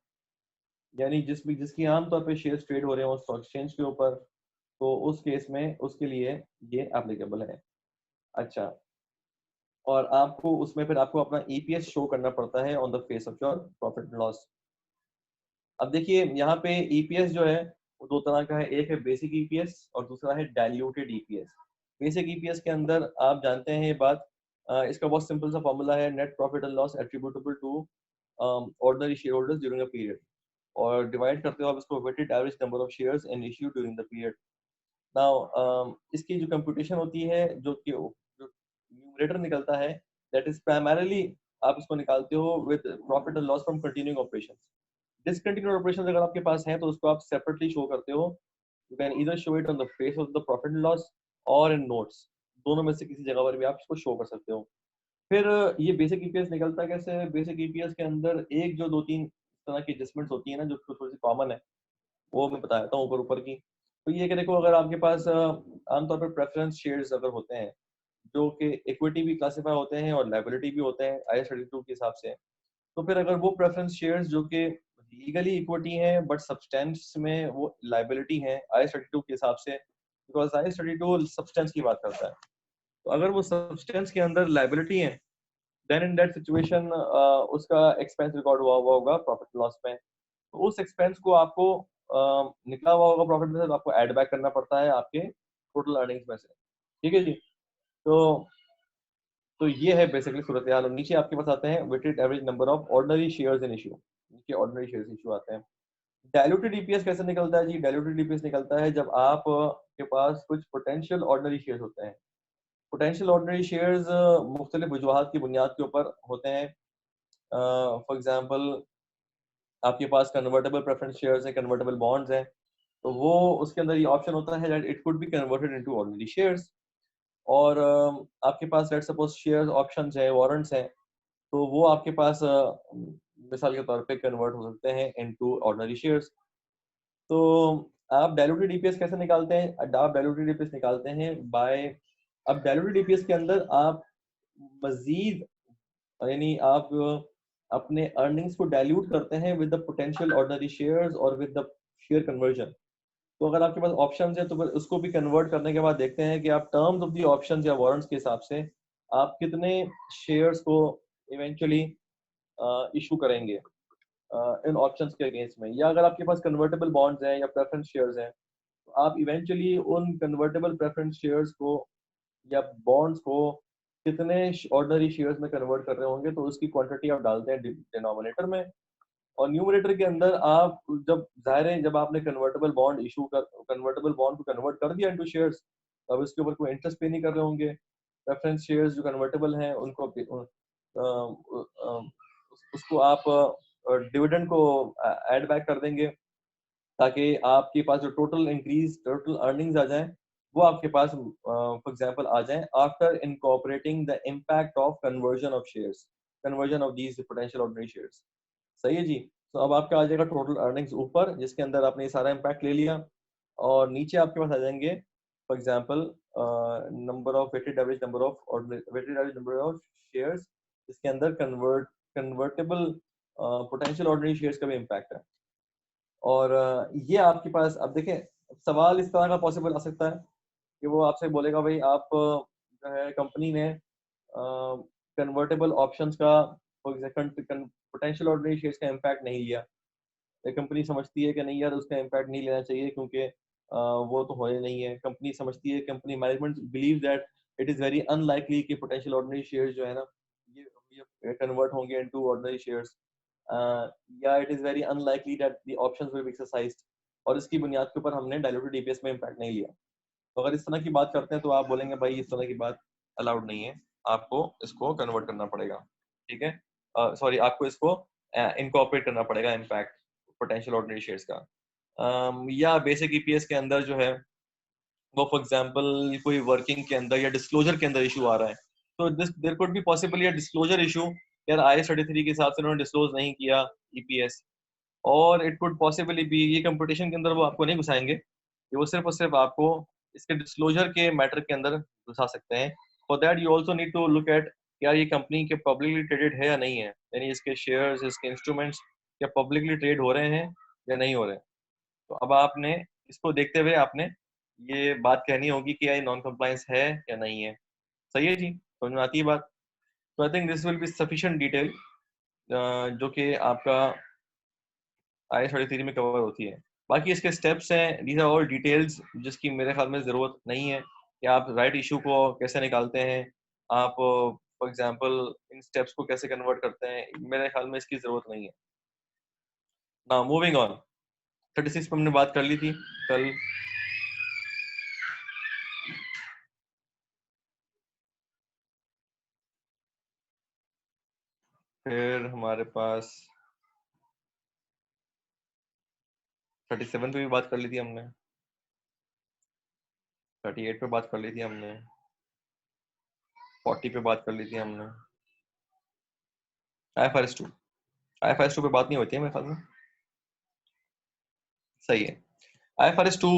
यानी जिसकी आमतौर पे शेयर ट्रेड हो रहे हो स्टॉक एक्सचेंज के ऊपर, तो उस केस में उसके लिए ये एप्लीकेबल है। अच्छा, और आपको उसमें फिर आपको अपना ईपीएस शो करना पड़ता है on the face of your profit and loss. अब देखिए यहाँ पे ईपीएस जो है वो दो तरह का है, एक है बेसिक ईपीएस और दूसरा है डाइल्यूटेड ईपीएस। बेसिक ईपीएस के अंदर आप जानते हैं ये बात, इसका बहुत सिंपल सा फॉर्मूला है, net profit and loss attributable to ordinary share holders during a period, और डिवाइड करते हो आप इसको weighted average number of shares in issue during the period. Now इसकी जो कंप्यूटेशन होती है, जो न्यूमरेटर निकलता है, दैट इज प्राइमरीली आप इसको निकालते हो with profit and loss from continuing operations. Discontinued operations अगर आपके पास है तो उसको आप सेपरेटली शो करते हो। You can either show it on the face of the profit and loss और इन नोट्स, दोनों में से किसी जगह पर भी आप इसको शो कर सकते हो। फिर ये बेसिक ईपीएस निकलता कैसे है, बेसिक ईपीएस के अंदर एक जो दो तीन तरह की एडजस्टमेंट्स होती है ना जो थोड़ी सी कॉमन है, वो मैं बता देता हूँ ऊपर ऊपर की। तो ये कि देखो अगर आपके पास आमतौर पर प्रेफरेंस शेयर्स अगर होते हैं जो कि इक्विटी भी क्लासिफाई होते हैं और लाइबिलिटी भी होते हैं IS-32 के हिसाब से, तो फिर अगर वो प्रेफरेंस शेयर्स जो कि लीगली इक्विटी हैं बट सब्सटेंस में वो लाइबिलिटी हैं IS-32 के हिसाब से, बिकॉज IS-32 सब्सटेंस की बात करता है, तो अगर वो सब्सटेंस के अंदर लाइबिलिटी है देन इन दैट सिचुएशन उसका एक्सपेंस रिकॉर्ड हुआ होगा प्रॉफिट लॉस में। तो उस एक्सपेंस को आपको निकला हुआ होगा प्रॉफिट में से, तो आपको ऐड बैक करना पड़ता है आपके टोटल अर्निंग्स में से, ठीक है जी। तो ये है बेसिकली सूरत हाल। और नीचे आपके पास आते हैं weighted average number of ordinary shares in issue, नीचे ऑर्डिनरी शेयर्स इशू आते हैं। डाइल्यूटेड ईपीएस कैसे निकलता है जी, डाइल्यूटेड ईपीएस निकलता है जब आप के पास कुछ पोटेंशियल ऑर्डिनरी शेयर्स होते हैं। पोटेंशियल ऑर्डिनरी शेयर्स मुख्तलिफ वजूहात की बुनियाद के ऊपर होते हैं। फॉर एग्जांपल आपके पास कन्वर्टेबल प्रेफरेंस शेयर्स हैं, कन्वर्टेबल बॉन्ड्स हैं, तो वो उसके अंदर ये ऑप्शन होता है that it could be converted into ordinary shares. और आपके पास लेट्स सपोज शेयर्स ऑप्शंस हैं, वारंट्स हैं, तो वो आपके पास मिसाल के तौर पे कन्वर्ट हो सकते हैं इनटू ऑर्डिनरी शेयर्स। तो आप डाइल्यूटेड ईपीएस कैसे निकालते हैं, आप डाइल्यूटेड ईपीएस निकालते हैं बाय, अब डाइल्यूटेड ईपीएस के अंदर आप मजीद यानी आप अपने अर्निंग्स को डाइल्यूट करते हैं with the potential ordinary shares और विद द शेयर कन्वर्जन। तो अगर आपके पास ऑप्शंस है तो फिर उसको भी कन्वर्ट करने के बाद देखते हैं कि आप टर्म्स ऑफ द ऑप्शंस या वारंट्स के हिसाब से आप कितने शेयर्स को इवेंचुअली इशू करेंगे इन ऑप्शंस के अगेंस्ट में। या अगर आपके पास कन्वर्टेबल बॉन्ड्स हैं या प्रेफरेंस शेयर्स हैं, तो आप इवेंचुअली उन कन्वर्टेबल प्रेफरेंस शेयर्स को या बॉन्ड्स को कितने ऑर्डिनरी शेयर्स में कन्वर्ट कर रहे होंगे, तो उसकी क्वांटिटी आप डालते हैं डिनोमिनेटर में, और न्यूमरेटर के अंदर आप जब जाहिर है जब आपने कन्वर्टेबल बॉन्ड को कन्वर्ट कर दिया इनटू शेयर्स, अब इसके ऊपर कोई इंटरेस्ट पे नहीं कर रहे होंगे। रेफरेंस शेयर्स जो कन्वर्टेबल हैं उनको उसको आप डिविडेंड को ऐड बैक कर देंगे, ताकि आपके पास जो टोटल अर्निंग्स आ जाएं वो आपके पास फॉर एग्जांपल आ जाएं after incorporating the impact of conversion of these potential ordinary shares. सही है जी। तो अब आपका आ जाएगा टोटल अर्निंग्स ऊपर, जिसके अंदर आपने ये सारा इम्पैक्ट ले लिया, और नीचे आपके पास आ जाएंगे for example weighted average number of shares, जिसके अंदर कन्वर्टेबल पोटेंशियल ऑर्डिनरी शेयर्स का भी इम्पैक्ट है। और ये आपके पास अब देखें, सवाल इस तरह का पॉसिबल आ सकता है कि वो आपसे बोलेगा भाई आप जो है कंपनी ने कन्वर्टेबल ऑप्शंस का पोटेंशियल ऑर्डिनरी शेयर्स का इम्पैक्ट नहीं लिया। एक कंपनी समझती है कि नहीं यार उसका इम्पैक्ट नहीं लेना चाहिए, क्योंकि वो तो होने नहीं है। कंपनी समझती है, company management believe that it is very unlikely कि पोटेंशियल ऑर्डिनरी शेयर्स जो है ना ये कन्वर्ट होंगे इनटू ऑर्डिनरी शेयर्स, या it is very unlikely that the options will be exercised, और इसकी बुनियाद के ऊपर हमने डायल्यूटेड डीपीएस में इम्पैक्ट नहीं लिया। तो अगर इस तरह की बात करते हैं तो आप बोलेंगे भाई इस तरह की बात अलाउड नहीं है, आपको इसको कन्वर्ट करना पड़ेगा। ठीक है, सॉरी आपको इसको इनकॉर्पोरेट करना पड़ेगा इम्पैक्ट पोटेंशियल ऑर्डिनरी शेयर्स का। या बेसिक ईपीएस के अंदर जो है वो फॉर एग्जांपल कोई वर्किंग के अंदर या डिस्क्लोजर के अंदर इशू आ रहा है, तो this there could be possible या डिस्क्लोजर इशू, यार आई 33 के हिसाब से उन्होंने डिस्क्लोज नहीं किया ईपीएस, और इट कुड पॉसिबली बी ये कंपटीशन के अंदर वो आपको नहीं घुसाएंगे, ये वो सिर्फ और सिर्फ आपको इसके डिस्क्लोजर के मैटर के अंदर घुसा सकते हैं। For that you also need to look at यार ये कंपनी के पब्लिकली ट्रेडेड है या नहीं है, यानी इसके शेयर्स इसके इंस्ट्रूमेंट्स क्या पब्लिकली ट्रेड हो रहे हैं या नहीं हो रहे हैं। तो अब आपने इसको देखते हुए आपने ये बात कहनी होगी कि ये नॉन कंप्लायंस है या नहीं है। सही है जी, समझ में आती है बात। तो I think this will be sufficient detail जो कि आपका आई 33 में कवर होती है। बाकी इसके स्टेप्स हैं, दीज आर ऑल डिटेल्स जिसकी मेरे ख्याल में ज़रूरत नहीं है कि आप राइट इशू को कैसे निकालते हैं, आप फॉर एग्जांपल इन स्टेप्स को कैसे कन्वर्ट करते हैं, मेरे ख्याल में इसकी ज़रूरत नहीं है। नाउ मूविंग ऑन, 36 पे हमने बात कर ली थी कल। फिर हमारे पास 37 पे भी बात कर ली थी हमने, 38 पे बात कर ली थी हमने, 40 पे बात कर ली थी हमने। IFRS 2, IFRS 2 पे बात नहीं होती है मेरे ख्याल में। सही है। IFRS 2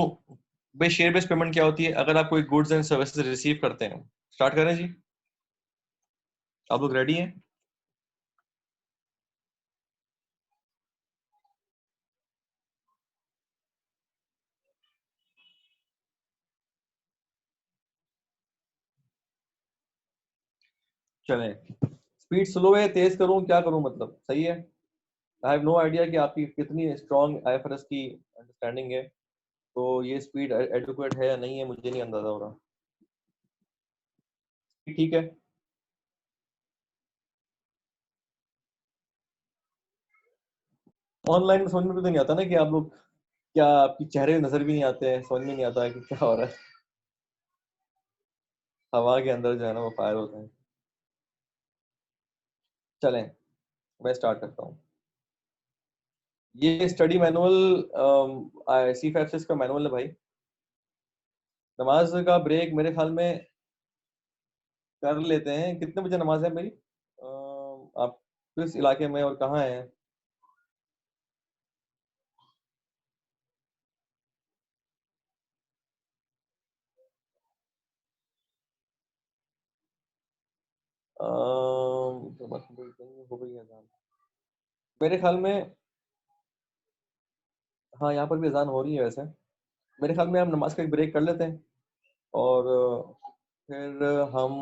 भाई शेयर बेस्ड पेमेंट क्या होती है, अगर आप कोई गुड्स एंड सर्विसेज रिसीव करते हैं। स्टार्ट करें जी, आप लोग रेडी हैं? चलें, स्पीड स्लो है तेज करूं क्या करूं, मतलब सही है। आई हैव नो आइडिया कि आपकी कितनी स्ट्रॉन्ग IFRS की अंडरस्टैंडिंग है, तो ये स्पीड एडुकेट है या नहीं है मुझे नहीं अंदाजा हो रहा। ठीक है, ऑनलाइन में समझ में तो नहीं आता ना कि आप लोग क्या, आपकी चेहरे नजर भी नहीं आते हैं, समझ में नहीं आता है कि क्या हो रहा है। हवा के अंदर जो है ना वो फायर होते हैं। चलें, मैं स्टार्ट करता हूँ। ये स्टडी मैनुअल C5 का मैनुअल है भाई। नमाज का ब्रेक मेरे ख्याल में कर लेते हैं। कितने बजे नमाज है मेरी? आप किस इलाके में और कहाँ हैं? हो गई है अजान मेरे ख्याल में। हाँ, यहाँ पर भी अजान हो रही है वैसे। मेरे ख्याल में हम नमाज का एक ब्रेक कर लेते हैं, और फिर हम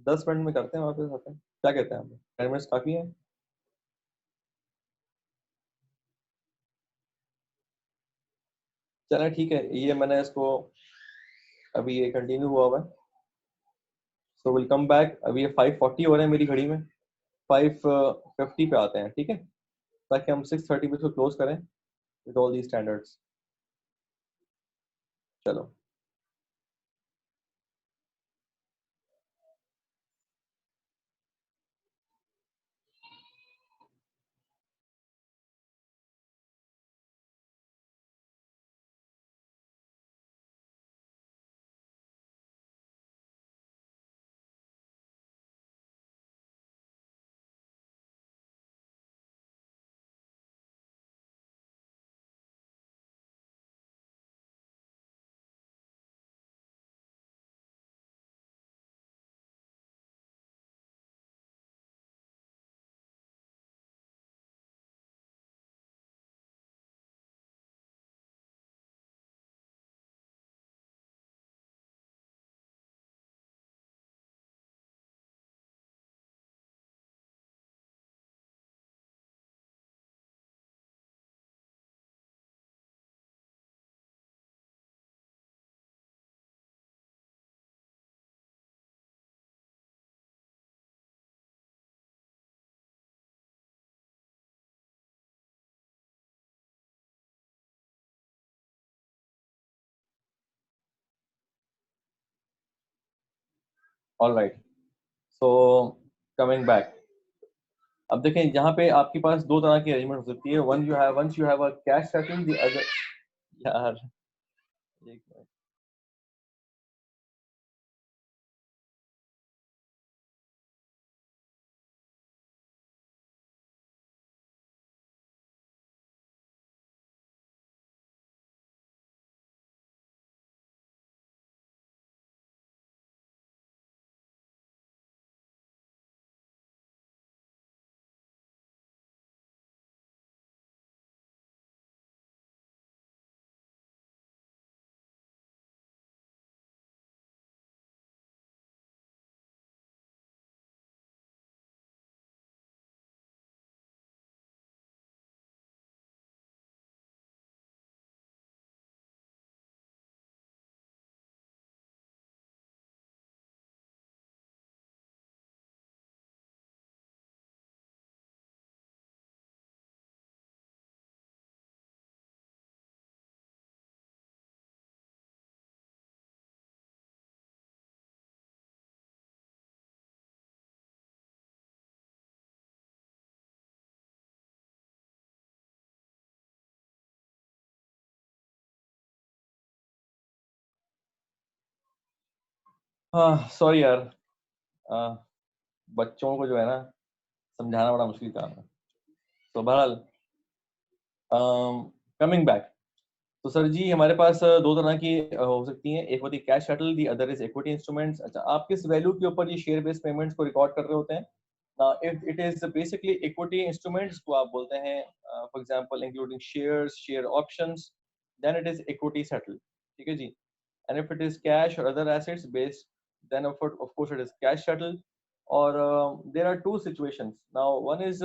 10 मिनट में करते हैं वापस आते हैं। क्या कहते हैं आप? 10 मिनट काफी है? चलें ठीक है, ये मैंने इसको अभी ये कंटिन्यू हुआ हुआ है सो विल कम बैक. अभी ये 5:40 हो रहे हैं मेरी घड़ी में, 5:50 पे आते हैं, ठीक है, ताकि हम 6:30 पे इसको क्लोज करें विद ऑल दी स्टैंडर्ड्स. चलो. All right. So coming back. अब देखें, यहाँ पे आपके पास दो तरह की अरेंजमेंट हो सकती है. Once you have a cash settle, the other. यार एक मिनट. हाँ सॉरी यार. आ, बच्चों को जो है ना समझाना बड़ा मुश्किल काम है. तो बहरहाल, कमिंग बैक. तो सर जी, हमारे पास दो तरह की हो सकती हैं. एक होती है cash settle, the other is equity instruments. अच्छा, आप किस वैल्यू के ऊपर ये शेयर बेस्ड पेमेंट्स को रिकॉर्ड कर रहे होते हैं? If it is basically equity instruments को आप बोलते हैं, for example including shares, share options, then it is equity settle. ठीक है जी. And if it is cash or other assets based, then of course it is cash settled. Or there are two situations. Now one is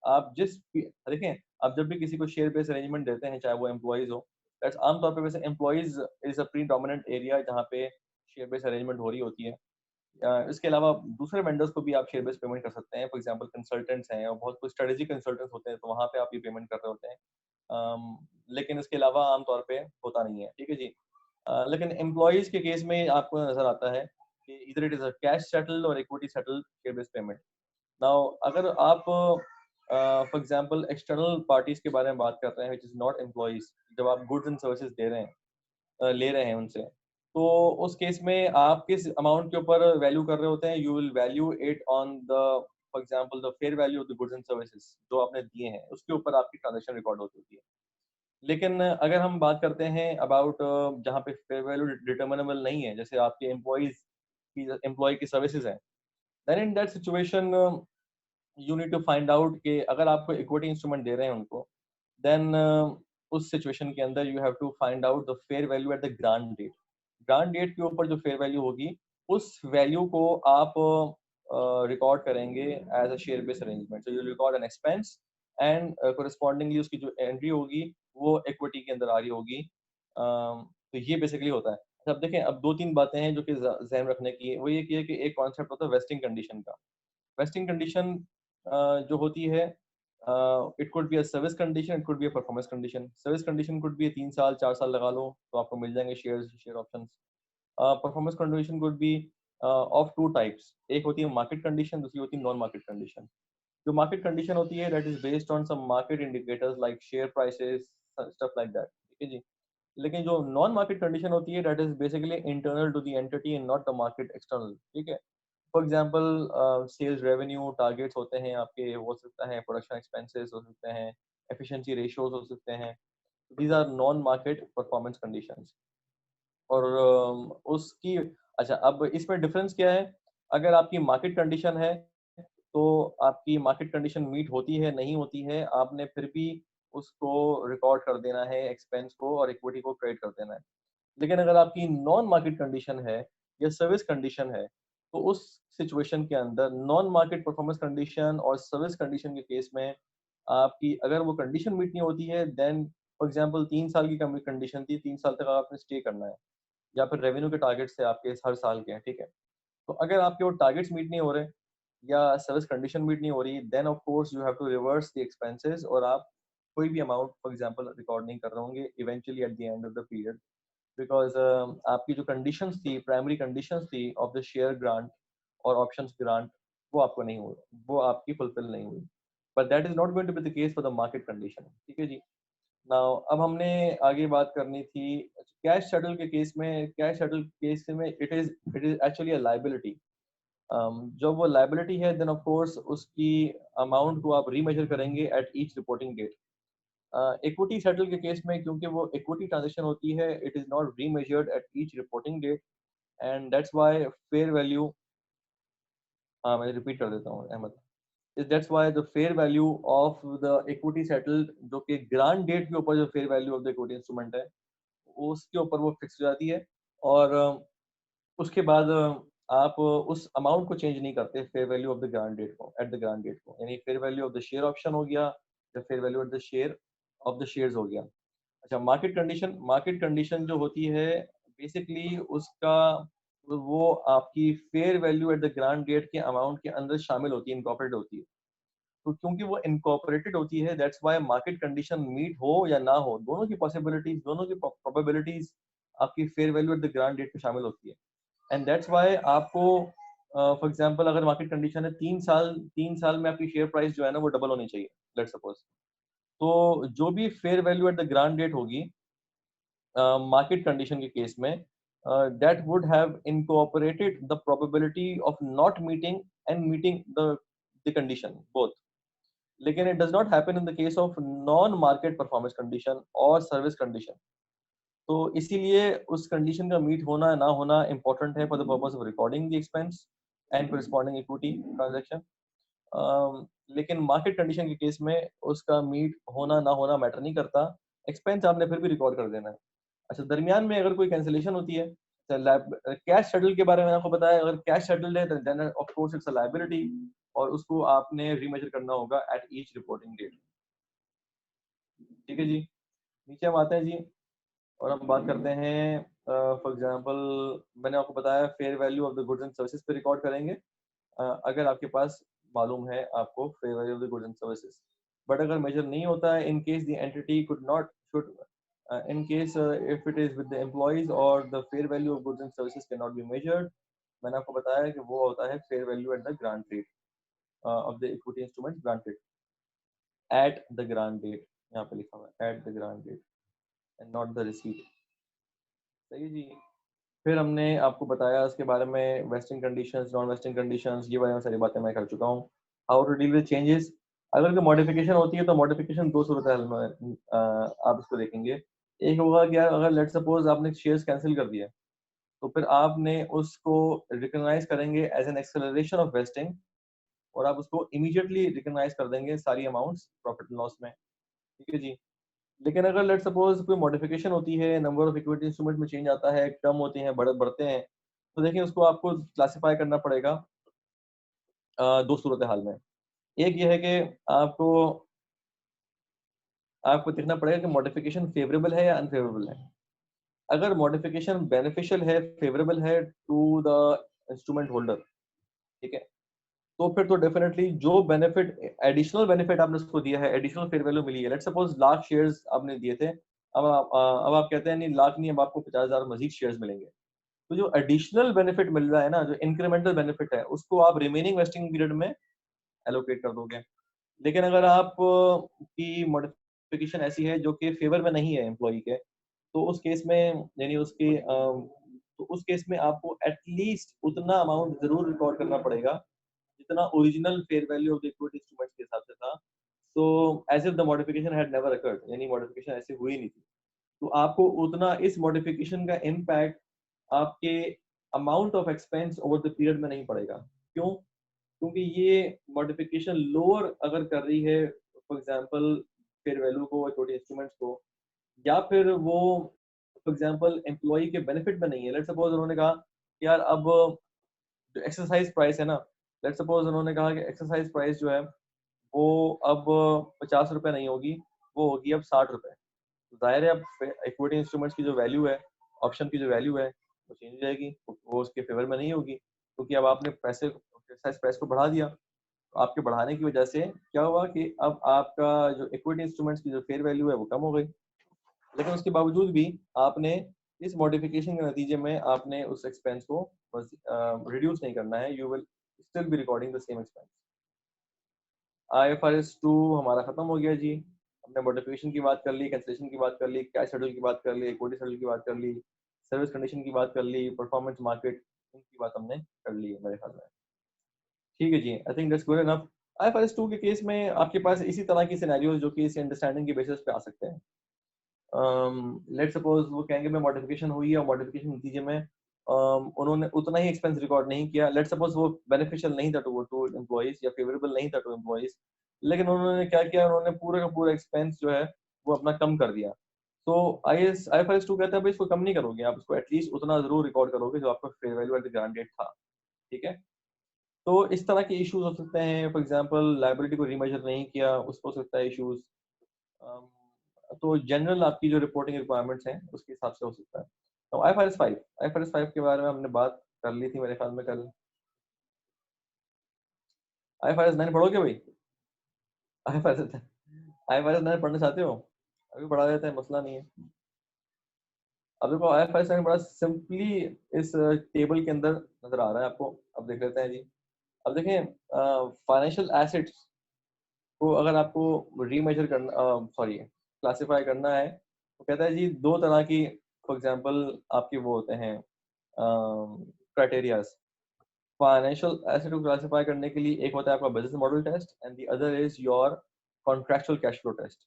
आप देखें, आप जब भी किसी को share based arrangement देते हैं, चाहे वो एम्प्लॉइज हो, दैट्स आमतौर पे वैसे employees is a pre dominant area जहाँ पे शेयर बेस्ड अरेंजमेंट हो रही होती है. इसके अलावा दूसरे वेंडर्स को भी आप शेयर बेस्ड पेमेंट कर सकते हैं. फॉर एग्जांपल कंसल्टेंट्स हैं और बहुत कुछ स्ट्रेटेजिक कंसल्टेंट्स होते हैं, तो वहाँ पे आप ये पेमेंट कर रहे होते हैं. लेकिन इसके अलावा आमतौर पे होता नहीं है. ठीक है जी. लेकिन एम्प्लॉइज के केस में आपको नजर आता है कि इधर it is a cash settle और equity settle share based payment. Now अगर आप फॉर एग्जांपल एक्सटर्नल पार्टीज के बारे में बात कर रहे हैं, व्हिच इज नॉट एम्प्लॉइज, जब आप गुड्स एंड सर्विसेज दे रहे हैं, ले रहे हैं उनसे, तो उस केस में आप किस अमाउंट के ऊपर वैल्यू कर रहे होते हैं? You will value it on the, for example the fair value of the goods and services जो आपने दिए हैं, उसके ऊपर आपकी ट्रांजेक्शन रिकॉर्ड होती है. लेकिन अगर हम बात करते हैं अबाउट जहाँ पे फेयर वैल्यू डिटर्मिनेबल नहीं है, जैसे आपके एम्प्लॉय की सर्विसेज हैं, then in that situation you need to find out कि अगर आपको इक्विटी इंस्ट्रूमेंट दे रहे हैं उनको, देन उस सिचुएशन के अंदर you have to find out the fair value at the grant date. Grant date के ऊपर जो फेयर वैल्यू होगी, उस वैल्यू को आप रिकॉर्ड करेंगे as a share based arrangement. So you record an expense and correspondingly उसकी जो एंट्री होगी वो इक्विटी के अंदर आ रही होगी. तो ये बेसिकली होता है. अब देखें, अब 2-3 बातें हैं जो कि ज़हन रखने की है। वो ये कि एक कॉन्सेप्ट होता है वेस्टिंग कंडीशन का। वेस्टिंग कंडीशन जो होती है, it could be a service condition, it could be a performance condition. Service condition could B 3 साल, 4 साल लगा लो तो आपको मिल जाएँगे share options. Performance condition could be of 2 types. एक होती है मार्केट कंडीशन, दूसरी होती है नॉन मार्केट कंडीशन। जो मार्केट कंडीशन होती है that is based on some market indicators like share prices, stuff like that. ठीक है जी। लेकिन जो नॉन मार्केट कंडीशन होती है that is basically internal to the entity and not the market external. ठीक है। For example sales revenue targets होते हैं आपके, हो सकता है प्रोडक्शन एक्सपेंसेस हो सकते हैं, एफिशिएंसी रेशियोज हो सकते हैं। These are non market performance conditions. और उसकी, अच्छा अब इसमें डिफरेंस क्या है? अगर आपकी मार्केट कंडीशन है तो आपकी मार्केट कंडीशन मीट होती है, नहीं होती है, आपने फिर भी उसको रिकॉर्ड कर देना है एक्सपेंस को और इक्विटी को क्रेडिट कर देना है। लेकिन अगर आपकी नॉन मार्केट कंडीशन है या सर्विस कंडीशन है, तो उस सिचुएशन के अंदर नॉन मार्केट परफॉर्मेंस कंडीशन और सर्विस कंडीशन के केस में आपकी अगर वो कंडीशन मीट नहीं होती है, देन फॉर एग्जांपल 3 साल की कंडीशन थी, 3 साल तक आपने स्टे करना है, या फिर रेवेन्यू के टारगेट्स थे आपके हर साल के, ठीक है। तो अगर आपके वो टारगेट्स मीट नहीं हो रहे या सर्विस कंडीशन मीट नहीं हो रही, then of course you have to reverse the expenses और आप कोई भी अमाउंट फॉर एग्जांपल रिकॉर्ड नहीं कर रहे होंगे eventually at the end of the period, because आपकी जो कंडीशंस थी, प्राइमरी कंडीशंस थी ऑफ द शेयर ग्रांट और ऑप्शंस ग्रांट, वो आपको नहीं हुई, वो आपकी फुलफिल नहीं हुई। But that is not going to be the case for the market condition. ठीक है जी। नाउ अब हमने आगे बात करनी थी कैश सेटल के केस में। कैश सेटल केस में it is actually a liability. जब वो लायबिलिटी है देन ऑफ कोर्स उसकी अमाउंट को आप रीमेजर करेंगे at each reporting date. Equity settle के केस में क्योंकि वो इक्विटी ट्रांजेक्शन होती है, it is not remeasured at each reporting date and that's why fair value, हाँ मैं रिपीट कर देता हूँ Ahmad, that's why the fair value of the equity settled, जो कि ग्रांट डेट के ऊपर जो fair value of the equity instrument है उसके ऊपर वो फिक्स हो जाती है। और उसके बाद आप उस अमाउंट को चेंज नहीं करते fair value of the grant date को, एट द ग्रांट डेट को, यानी fair value of the share option हो गया या fair value of the share of the shares हो गया। अच्छा मार्केट कंडीशन जो होती है बेसिकली उसका, वो आपकी fair value at the grant date के अमाउंट के अंदर शामिल होती है, इनकॉर्पोरेट होती है। तो क्योंकि वो इनकॉर्पोरेटेड होती है that's why market condition meet हो या ना हो, दोनों की पॉसिबिलिटीज, दोनों की प्रोबेबिलिटीज आपकी fair value at the grant date पे शामिल होती है। एंड दैट्स व्हाई आपको फॉर एग्जांपल अगर मार्केट कंडीशन है 3 साल में आपकी शेयर प्राइस जो है ना वो डबल होनी चाहिए, लेट्स सपोज। तो जो भी fair value at the grant date होगी मार्केट कंडीशन के केस में, that would have incorporated the probability of not meeting and meeting the condition both. लेकिन it does not happen in the case of non market performance condition और service condition। तो इसीलिए उस condition का meet होना ना होना इंपॉर्टेंट है for the purpose of recording the expense and corresponding equity transaction. लेकिन मार्केट कंडीशन के केस में उसका मीट होना ना होना मैटर नहीं करता, एक्सपेंस आपने फिर भी रिकॉर्ड कर देना है। अच्छा दरमियान में अगर कोई कैंसिलेशन होती है, कैश शेड्यूल के बारे में आपको बताया, अगर कैश शेड्यूल है then of course it's a liability और उसको आपने रीमेजर करना होगा एट ईच रिपोर्टिंग डेट। ठीक है जी। नीचे हम आते हैं जी और हम बात करते हैं फॉर एग्जांपल मैंने आपको बताया fair value of the goods and services पे रिकॉर्ड करेंगे। अगर आपके पास मालूम है आपको fair value of the goods and services, but अगर मेजर नहीं होता है in case the entity could not should in case if it is with the employees or the fair value of goods and services cannot be measured, मैंने आपको बताया कि वो होता है fair value at the grant date of the equity instrument granted at the grant date, यहाँ पे लिखा हुआ है at the grant date and not the receipt। सही है जी। फिर हमने आपको बताया उसके बारे में vesting conditions, non vesting conditions, ये वाली सारी बातें मैं कर चुका हूँ। How to deal with changes, अगर कोई मॉडिफिकेशन होती है तो मॉडिफिकेशन दो सूरत हाल में आप इसको देखेंगे। एक होगा कि यार अगर लेट सपोज आपने शेयर्स कैंसिल कर दिया तो फिर आपने उसको रिकॉग्नाइज करेंगे as an acceleration of vesting और आप उसको इमीडिएटली रिकॉग्नाइज कर देंगे सारी अमाउंट्स प्रॉफिट एंड लॉस में। ठीक है जी। लेकिन अगर लेट सपोज कोई मॉडिफिकेशन होती है, नंबर ऑफ इक्विटी इंस्ट्रूमेंट में चेंज आता है, कम होते हैं बढ़ते हैं, तो देखिए उसको आपको क्लासिफाई करना पड़ेगा दो सूरत हाल में। एक ये है कि आपको आपको देखना पड़ेगा कि मॉडिफिकेशन फेवरेबल है या अनफेवरेबल है। अगर मॉडिफिकेशन बेनिफिशियल है, फेवरेबल है टू द इंस्ट्रूमेंट होल्डर, ठीक है, तो फिर तो डेफिनेटली जो बेनिफिट, एडिशनल बेनिफिट आपने उसको दिया है, एडिशनल फेयर वैल्यू मिली है, लेट्स सपोज लाख शेयर्स आपने दिए थे, अब आप कहते हैं नहीं लाख नहीं, अब आपको 50,000 मजीद शेयर्स मिलेंगे, तो जो एडिशनल बेनिफिट मिल रहा है ना, जो इंक्रीमेंटल बेनिफिट है, उसको आप रिमेनिंग वेस्टिंग पीरियड में एलोकेट कर दोगे। लेकिन अगर आप की मॉडिफिकेशन ऐसी है जो कि फेवर में नहीं है एम्प्लॉय के, तो उस केस में यानी उसके तो उस केस में आपको एटलीस्ट उतना अमाउंट जरूर रिकॉर्ड करना पड़ेगा जितना original fair value of the equity instruments के हिसाब से था। So as if the modification had never occurred, यानी मॉडिफिकेशन ऐसी हुई नहीं थी, तो आपको उतना इस मॉडिफिकेशन का इम्पैक्ट आपके amount of expense over the period में नहीं पड़ेगा। क्यों? क्योंकि ये मॉडिफिकेशन लोअर अगर कर रही है फॉर एग्जांपल फेयर वैल्यू को, इक्विटी इंस्ट्रूमेंट्स को, या फिर वो फॉर एग्जांपल एम्प्लॉय के बेनिफिट में नहीं है। लेट्स सपोज उन्होंने कहा यार अब जो एक्सरसाइज प्राइस है ना, लेट्स सपोज उन्होंने कहा कि एक्सरसाइज प्राइस जो है वो अब 50 रुपए नहीं होगी, वो होगी अब 60 रुपए। तो जाहिर है अब इक्विटी इंस्ट्रूमेंट्स की जो वैल्यू है, ऑप्शन की जो वैल्यू है, वो चेंज हो जाएगी, वो उसके फेवर में नहीं होगी, क्योंकि अब आपने पैसे एक्सरसाइज प्राइस को बढ़ा दिया। तो आपके बढ़ाने की वजह से क्या हुआ कि अब आपका जो इक्विटी इंस्ट्रूमेंट्स की जो फेयर वैल्यू है वो कम हो गई। लेकिन उसके बावजूद भी आपने इस मॉडिफिकेशन के नतीजे में आपने उस एक्सपेंस को रिड्यूस नहीं करना है, you will still be recording the same expense. IFRS 2 हमारा खत्म हो गया जी। हमने मॉडिफिकेशन की बात कर ली, कैंसिलेशन की बात कर ली, कैश शेड्यूल की बात कर ली, इक्विटी शेड्यूल की बात कर ली, सर्विस कंडीशन की बात कर ली, परफॉर्मेंस मार्केट, इनकी बात हमने कर ली है मेरे ख्याल में। ठीक है जी, I think that's good enough. IFRS 2 के केस में आपके पास इसी तरह की सिनेरियोज जो कि इस अंडरस्टैंडिंग के बेसिस पे आ सकते हैं। लेट सपोज वो कहेंगे मैं मॉडिफिकेशन हुई है और मॉडिफिकेशन नतीजे में उन्होंने उतना ही एक्सपेंस रिकॉर्ड नहीं किया। लेट सपोज वो बेनिफिशियल नहीं था टू एम्प्लॉइज या फेवरेबल नहीं था टू एम्प्लॉइज, लेकिन उन्होंने क्या किया, उन्होंने पूरा का पूरा एक्सपेंस जो है वो अपना कम कर दिया। तो IFRS 2 कहता है भाई इसको कम नहीं करोगे, आप इसको एटलीस्ट उतना जरूर रिकॉर्ड करोगे जो आपका fair value at the grant date था। ठीक है, तो इस तरह के इश्यूज हो सकते हैं। फॉर एग्जांपल लायबिलिटी को रीमेजर नहीं किया, उसको हो सकता है इश्यूज। तो जनरल आपकी जो रिपोर्टिंग रिक्वायरमेंट्स हैं उसके हिसाब से हो सकता है। तो आई एफ आर एस 5 के बारे में हमने बात कर ली थी मेरे ख्याल में कल। IFRS 9 पढ़ोगे भाई? आई एफ आर एस 9 पढ़ना चाहते हो? अभी पढ़ा देते हैं, मसला नहीं है। अब देखो IFRS 9 बड़ा सिंपली इस टेबल के अंदर नजर आ रहा है आपको। अब देख लेते हैं जी। अब देखें, फाइनेंशियल एसेट्स को अगर आपको रीमेजर करना, सॉरी क्लासिफाई करना है, तो कहता है जी दो तरह की फॉर एग्जांपल आपके वो होते हैं क्राइटेरियाज फाइनेंशियल एसेट को क्लासिफाई करने के लिए। एक होता है आपका business model test and the other is your contractual cash flow test.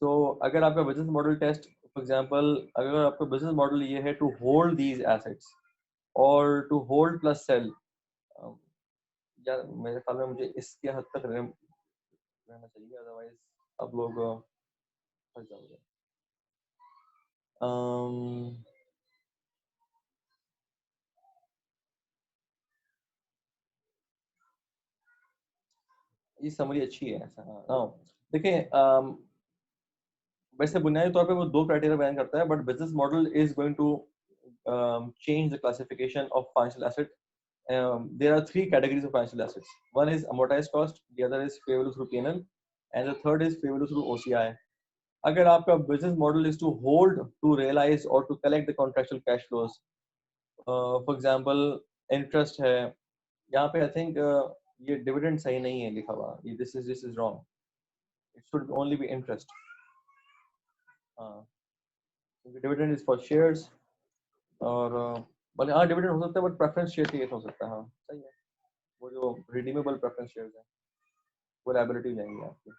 So अगर आपका business model test for example, अगर आपका बिजनेस मॉडल ये है टू होल्ड दीज एसेट्स और टू होल्ड प्लस सेल, यार मेरे ख्याल में मुझे इसके हद तक रहना चाहिए, अदरवाइज आप लोग फंस जाओगे। अम्म, ये समरी अच्छी है ऐसा। हाँ देखें, वैसे बुनियादी तौर पे वो दो क्राइटेरिया बयान करता है, but business model is going to change the classification of financial asset. There are three categories of financial assets. One is amortized cost, the other is payable through P&L, and the third is payable through OCI. अगर आपका business model is to hold, to realize or to collect the contractual cash flows, for example interest है, यहाँ पे I think ये dividend सही नहीं है लिखा हुआ, ये this is wrong, it should only be interest। हाँ, dividend is for shares और भले हाँ डिविडेंड हो सकता है, बट प्रेफरेंस शेयर के लिए हो सकता है। हाँ सही है, वो जो रिडीमेबल प्रेफरेंस शेयर्स हैं वो लायबिलिटी हो जाएंगी आपकी,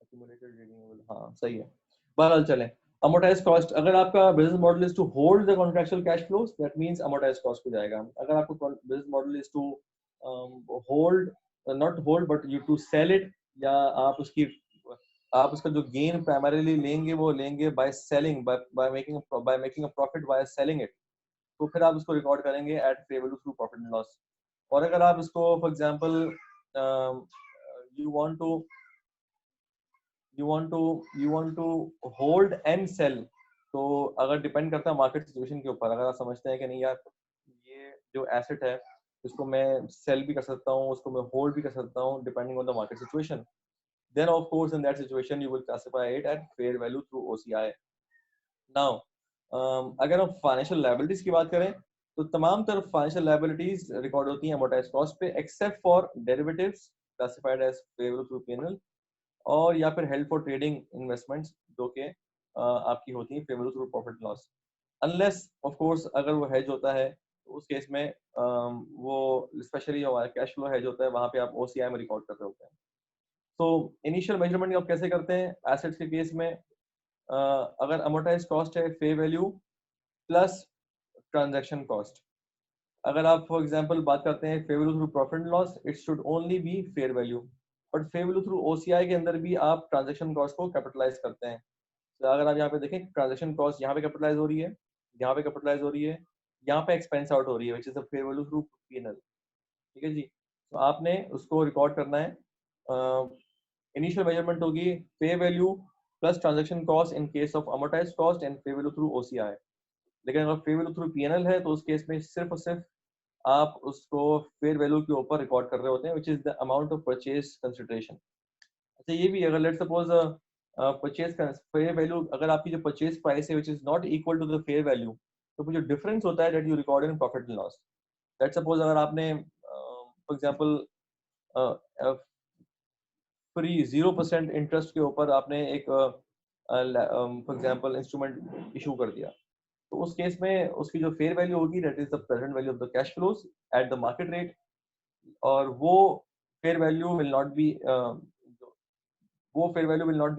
एक्यूमुलेटेड रिडीमेबल। हाँ सही है। बहरहाल चलें, अमोर्टाइज कॉस्ट, अगर आपका business model is to hold the contractual cash flows, that means amortise cost हो जाएगा। अगर आपको business model is to hold, not hold but you to sell it, या आप उसका जो गेन प्राइमरीली लेंगे वो लेंगे by selling, by making a profit by selling it, तो फिर आप इसको रिकॉर्ड करेंगे at fair value through profit and loss. और अगर आप इसको for example you want to hold and sell. तो अगर डिपेंड करता है मार्केट सिचुएशन के ऊपर, अगर आप समझते हैं कि नहीं यार ये जो एसेट है उसको मैं सेल भी कर सकता हूँ, उसको मैं होल्ड भी कर सकता हूँ depending on the market situation, then of course in that situation you will classify it at fair value through OCI. Now अगर हम फाइनेंशियल लायबिलिटीज की बात करें तो तमाम तरफ फाइनेंशियल लायबिलिटीज रिकॉर्ड होती हैं अमोर्टाइज कॉस्ट पे except for derivatives classified as fair value through PNL, और या फिर हेल्ड फॉर ट्रेडिंग इन्वेस्टमेंट्स जो कि आपकी होती हैं fair value through profit loss, unless of course अगर वो हेज होता है तो उस केस में वो स्पेशली हमारा कैश फ्लो हेज होता है वहां पे आप ओसीआई में रिकॉर्ड कर रहे होते हैं। तो इनिशियल मेजरमेंट आप कैसे करते हैं एसेट्स के केस में, अगर अमोर्टाइज कॉस्ट है fair value plus transaction cost. अगर आप फॉर एग्जांपल बात करते हैं fair value through profit and loss, it should only be fair value, but fair value through OCI के अंदर भी आप ट्रांजैक्शन कॉस्ट को कैपिटलाइज करते हैं। तो अगर आप यहाँ पे देखें ट्रांजैक्शन कॉस्ट यहाँ पे कैपिटलाइज हो रही है, यहाँ पे कैपिटलाइज हो रही है, यहाँ पे एक्सपेंस आउट हो रही है which is the fair value through PNL. ठीक है जी, तो आपने उसको रिकॉर्ड करना है। इनिशियल मेजरमेंट होगी पे value plus transaction cost in case of amortised cost and पे वैल्यू थ्रू ओसीआई। लेकिन अगर पे वैल्यू थ्रू पीएनएल है तो उस केस में सिर्फ और सिर्फ आप उसको फेयर वैल्यू के ऊपर रिकॉर्ड कर रहे होते हैं which is the amount of purchase consideration. अच्छा ये भी अगर let suppose purchase fair value, अगर आपकी जो परचेज प्राइस है which is not equal to the fair value, तो जो डिफरेंस होता है that you record in profit and loss. Let suppose अगर आपने फॉर एग्जांपल फ्री 0% इंटरेस्ट के ऊपर आपने एक फॉर एग्जांपल इंस्ट्रूमेंट इशू कर दिया, तो उस केस में उसकी जो फेयर वैल्यू होगी that is the present value of the cash flows at the market rate, और वो fair value will not be वो fair value will not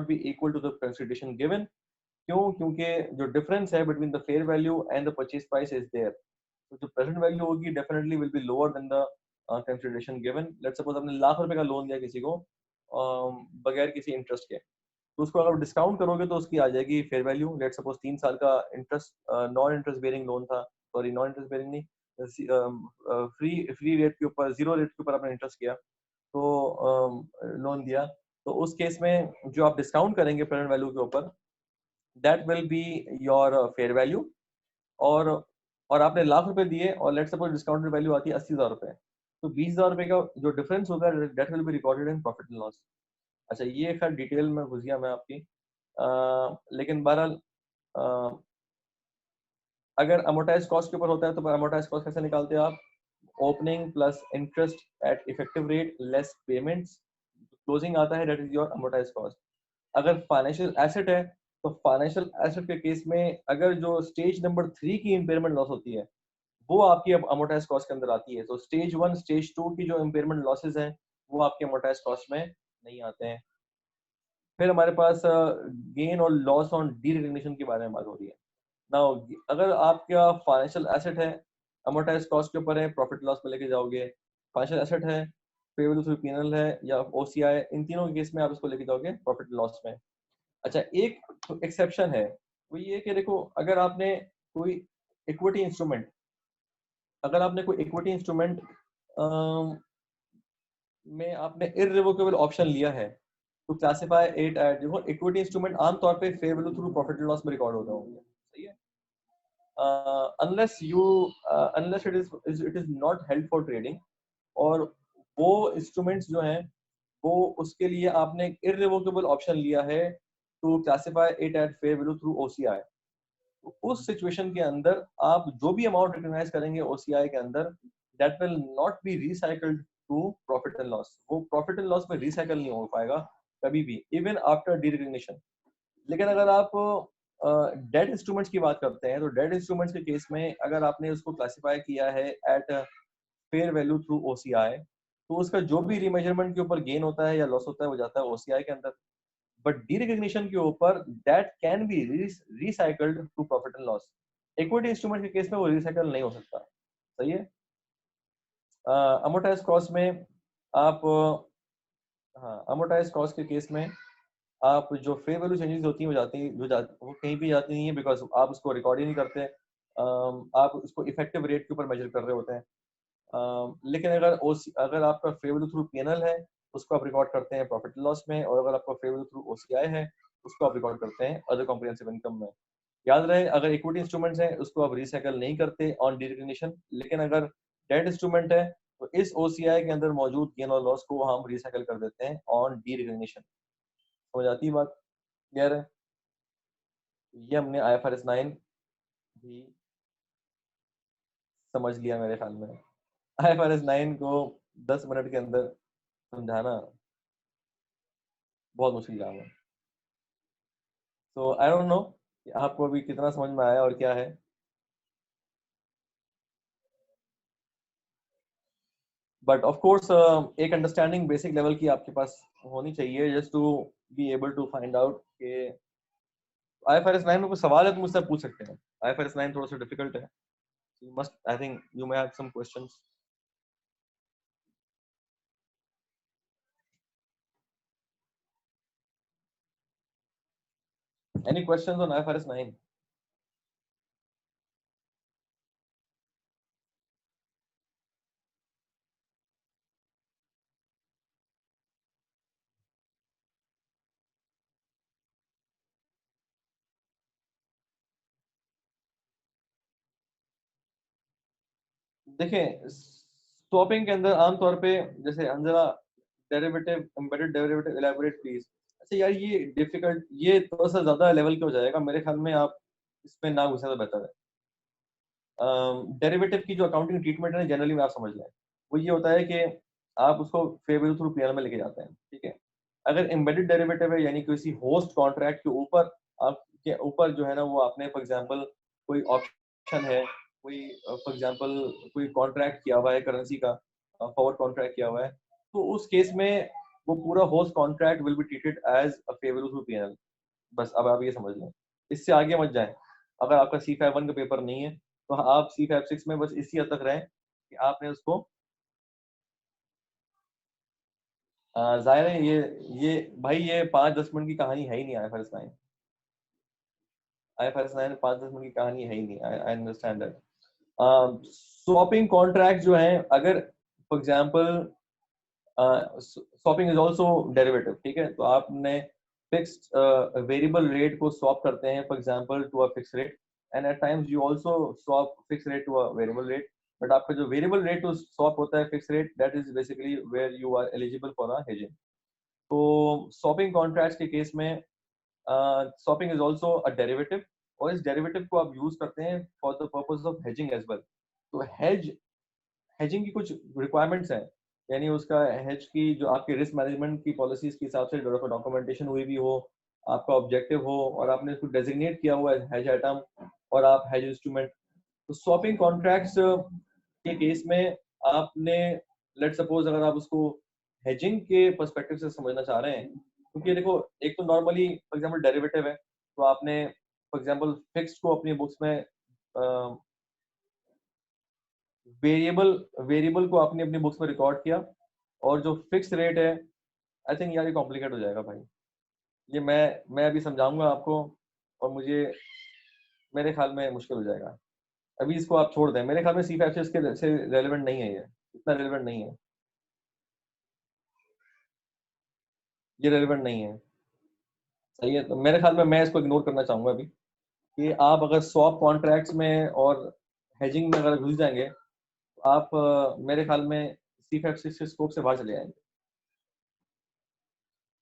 be equal to the consideration given. क्यों? क्योंकि जो डिफरेंस है between the fair value and the purchase price is there, तो जो present value होगी definitely will be lower than the consideration given. Let's suppose आपने लाख रुपए का लोन दिया किसी को बगैर किसी इंटरेस्ट के, तो उसको अगर डिस्काउंट करोगे तो उसकी आ जाएगी फेयर वैल्यू। लेट सपोज 3 साल का interest non interest bearing loan था, सॉरी नॉन इंटरेस्ट बेरिंग नहीं, फ्री फ्री रेट के ऊपर, जीरो रेट के ऊपर आपने इंटरेस्ट किया तो लोन दिया, तो उस केस में जो आप डिस्काउंट करेंगे प्रेजेंट वैल्यू के ऊपर that will be your fair value. और आपने लाख रुपए दिए और लेट सपोज डिस्काउंटेड वैल्यू आती है 80,000 रुपए, तो 20,000 रुपए का जो डिफरेंस होगा that will be recorded in profit and loss. अच्छा ये खैर डिटेल में घुस गया मैं आपकी, लेकिन बहरहाल अगर अमोर्टाइज कॉस्ट के ऊपर होता है तो अमोर्टाइज कॉस्ट कैसे निकालते हैं आप? Opening plus interest eight effective rate less payments, closing आता है that is your amortise cost. अगर फाइनेंशियल एसेट है तो फाइनेंशियल एसेट के केस में अगर जो स्टेज नंबर 3 की इम्पेयरमेंट लॉस होती है वो आपकी अब अमोर्टाइज कॉस्ट के अंदर आती है, तो स्टेज 1 स्टेज 2 की जो इम्पेयरमेंट लॉसेज हैं वो आपके अमोर्टाइज कॉस्ट में नहीं आते हैं। फिर हमारे पास गेन और लॉस ऑन डी रिकग्निशन के बारे में बात हो रही है। नाउ अगर आपका फाइनेंशियल एसेट है अमोर्टाइज कॉस्ट के ऊपर है, प्रॉफिट लॉस में लेके जाओगे, फाइनेंशियल एसेट है, पे वैल्यू थ्रू पीएनएल है या ओसीआई, इन तीनों के केस में आप इसको लेके जाओगे प्रॉफिट लॉस में। अच्छा एक एक्सेप्शन है, वो ये कि देखो अगर आपने कोई इक्विटी इंस्ट्रूमेंट अगर आपने कोई इक्विटी इंस्ट्रूमेंट में आपने इररिवोकेबल ऑप्शन लिया है तो क्लासिफाई इट एट, देखो इक्विटी इंस्ट्रूमेंट आमतौर पे fair value through profit and loss में रिकॉर्ड होते होंगे, सही है, unless it is not held for trading, और वो इंस्ट्रूमेंट्स जो हैं वो उसके लिए आपने इररिवोकेबल ऑप्शन लिया है to classify it at fair value through OCI. तो उस सिचुएशन के अंदर आप जो भी अमाउंट रिकॉग्नाइज करेंगे ओसीआई के अंदर that will not be recycled to profit and loss, वो प्रॉफिट एंड लॉस में रिसाइकल नहीं हो पाएगा कभी भी इवन आफ्टर डी रिकग्निशन। लेकिन अगर आप डेट इंस्ट्रूमेंट्स की बात करते हैं तो डेट इंस्ट्रूमेंट्स के केस में अगर आपने उसको क्लासिफाई किया है eight fair value through OCI, तो उसका जो भी रीमेजरमेंट के ऊपर गेन होता है या लॉस होता है वो जाता है ओसीआई के अंदर, बट डी रिकग्निशन के ऊपर that can be recycled to profit and loss. Equity instrument के केस में वो रिसाइकल नहीं हो सकता, सही है। अमोर्टाइज कॉस्ट में आप हाँ अमोर्टाइज कॉस्ट के केस में आप जो फेयर वैल्यू चेंजेस होती हैं वो कहीं भी जाती नहीं है बिकॉज आप उसको रिकॉर्ड ही नहीं करते, आप उसको इफेक्टिव रेट के ऊपर मेजर कर रहे होते हैं। लेकिन अगर आपका फेयर वैल्यू थ्रू पीएनएल है उसको आप रिकॉर्ड करते हैं प्रॉफिट लॉस में, और अगर आपका फेयर वैल्यू थ्रू ओसीआई है उसको आप रिकॉर्ड करते हैं अदर कॉम्प्रिहेंसिव इनकम में। याद रहे, अगर इक्विटी इंस्ट्रूमेंट्स हैं उसको आप रिसाइकल नहीं करते ऑन डिरिकग्निशन, लेकिन अगर डेट इंस्ट्रूमेंट है तो इस ओसीआई के अंदर मौजूद गेन और लॉस को हम रिसाइकल कर देते हैं ऑन डिरिकग्निशन। समझ आती है बात? क्लियर है? ये हमने IFRS 9 भी समझ लिया मेरे ख्याल में। IFRS 9 को 10 मिनट के अंदर समझाना बहुत मुश्किल काम है। तो आई डोंट नो आपको अभी कितना समझ में आया और क्या है। बट ऑफ कोर्स एक अंडरस्टैंडिंग बेसिक लेवल की आपके पास होनी चाहिए just to be able to find out कि IFRS 9 में कोई सवाल है तो मुझसे पूछ सकते हैं। IFRS 9 थोड़ा सा डिफिकल्ट है। You must, I think you may have some questions. Any questions on IFRS 9? देखें, स्वैपिंग के अंदर आमतौर पे जैसे अंजला derivative, embedded derivative, elaborate please. अच्छा यार, ये डिफिकल्ट, ये थोड़ा सा ज्यादा लेवल के हो जाएगा मेरे ख्याल में, आप इसमें ना घुसे तो बेहतर है। डेरिवेटिव की जो अकाउंटिंग ट्रीटमेंट है जनरली में आप समझ लें, वो ये होता है कि आप उसको फेयर वैल्यू थ्रू पीएल में लेके जाते हैं, ठीक है। अगर एम्बेडेड डेरिवेटिव है यानी किसी होस्ट कॉन्ट्रैक्ट के ऊपर, आपके ऊपर जो है ना वो आपने फॉर एग्जांपल कोई ऑप्शन है, कोई फॉर एग्जांपल कोई कॉन्ट्रैक्ट किया हुआ है करेंसी का, फॉरवर्ड कॉन्ट्रैक्ट किया हुआ है, तो उस केस में वो पूरा host contract will be treated as a fair value through PL. बस अब आप ये समझ लें, इससे आगे मत जाएं। अगर आपका C51 का पेपर नहीं है तो आप C56 में बस इसी हद तक रहें कि आपने उसको जाहिर है, ये भाई ये 5-10 मिनट की कहानी है ही नहीं। IFRS 9 5-10 मिनट की कहानी है ही नहीं। I understand that. Swapping contract जो है, अगर for example swapping is also derivative, ठीक है, तो आपने फिक्स्ड वेरिएबल रेट को स्वैप करते हैं for example to a fix rate, and at times you also swap fix rate to a variable rate. But आपका जो वेरिएबल रेट टू स्वैप होता है fix rate, that is basically where you are eligible for a hedging. तो swapping contracts के case में swapping is also a derivative, और इस derivative को आप यूज करते हैं for the purpose of hedging as well. तो हेजिंग की कुछ रिक्वायरमेंट्स हैं, यानी उसका हेज की जो आपके रिस्क मैनेजमेंट की पॉलिसीज के हिसाब से डॉक्यूमेंटेशन हुई भी हो, आपका ऑब्जेक्टिव हो, और आपने इसको डेजिग्नेट किया हुआ है हेज आइटम और आप हेज इंस्ट्रूमेंट। तो स्वैपिंग कॉन्ट्रैक्ट्स के केस में आपने, लेट सपोज अगर आप उसको हेजिंग के पर्सपेक्टिव से समझना चाह रहे हैं, क्योंकि देखो एक तो नॉर्मली फॉर एग्जांपल डेरिवेटिव है, तो आपने फॉर एग्जांपल फिक्स्ड को अपनी बुक्स में, वेरिएबल वेरिएबल को आपने अपनी बुक्स में रिकॉर्ड किया, और जो फिक्स रेट है, आई थिंक यार ये कॉम्प्लिकेट हो जाएगा भाई। ये मैं अभी समझाऊंगा आपको, और मुझे मेरे ख्याल में मुश्किल हो जाएगा। अभी इसको आप छोड़ दें, मेरे ख्याल में C56 के से रेलेवेंट नहीं है, ये इतना रेलेवेंट नहीं है, ये रेलेवेंट नहीं है। सही है, तो मेरे ख्याल में मैं इसको इग्नोर करना चाहूंगा अभी, कि आप अगर स्वैप कॉन्ट्रैक्ट्स में और हेजिंग में अगर घुस जाएंगे तो आप मेरे ख्याल में C56 के स्कोप से बाहर चले जाएंगे।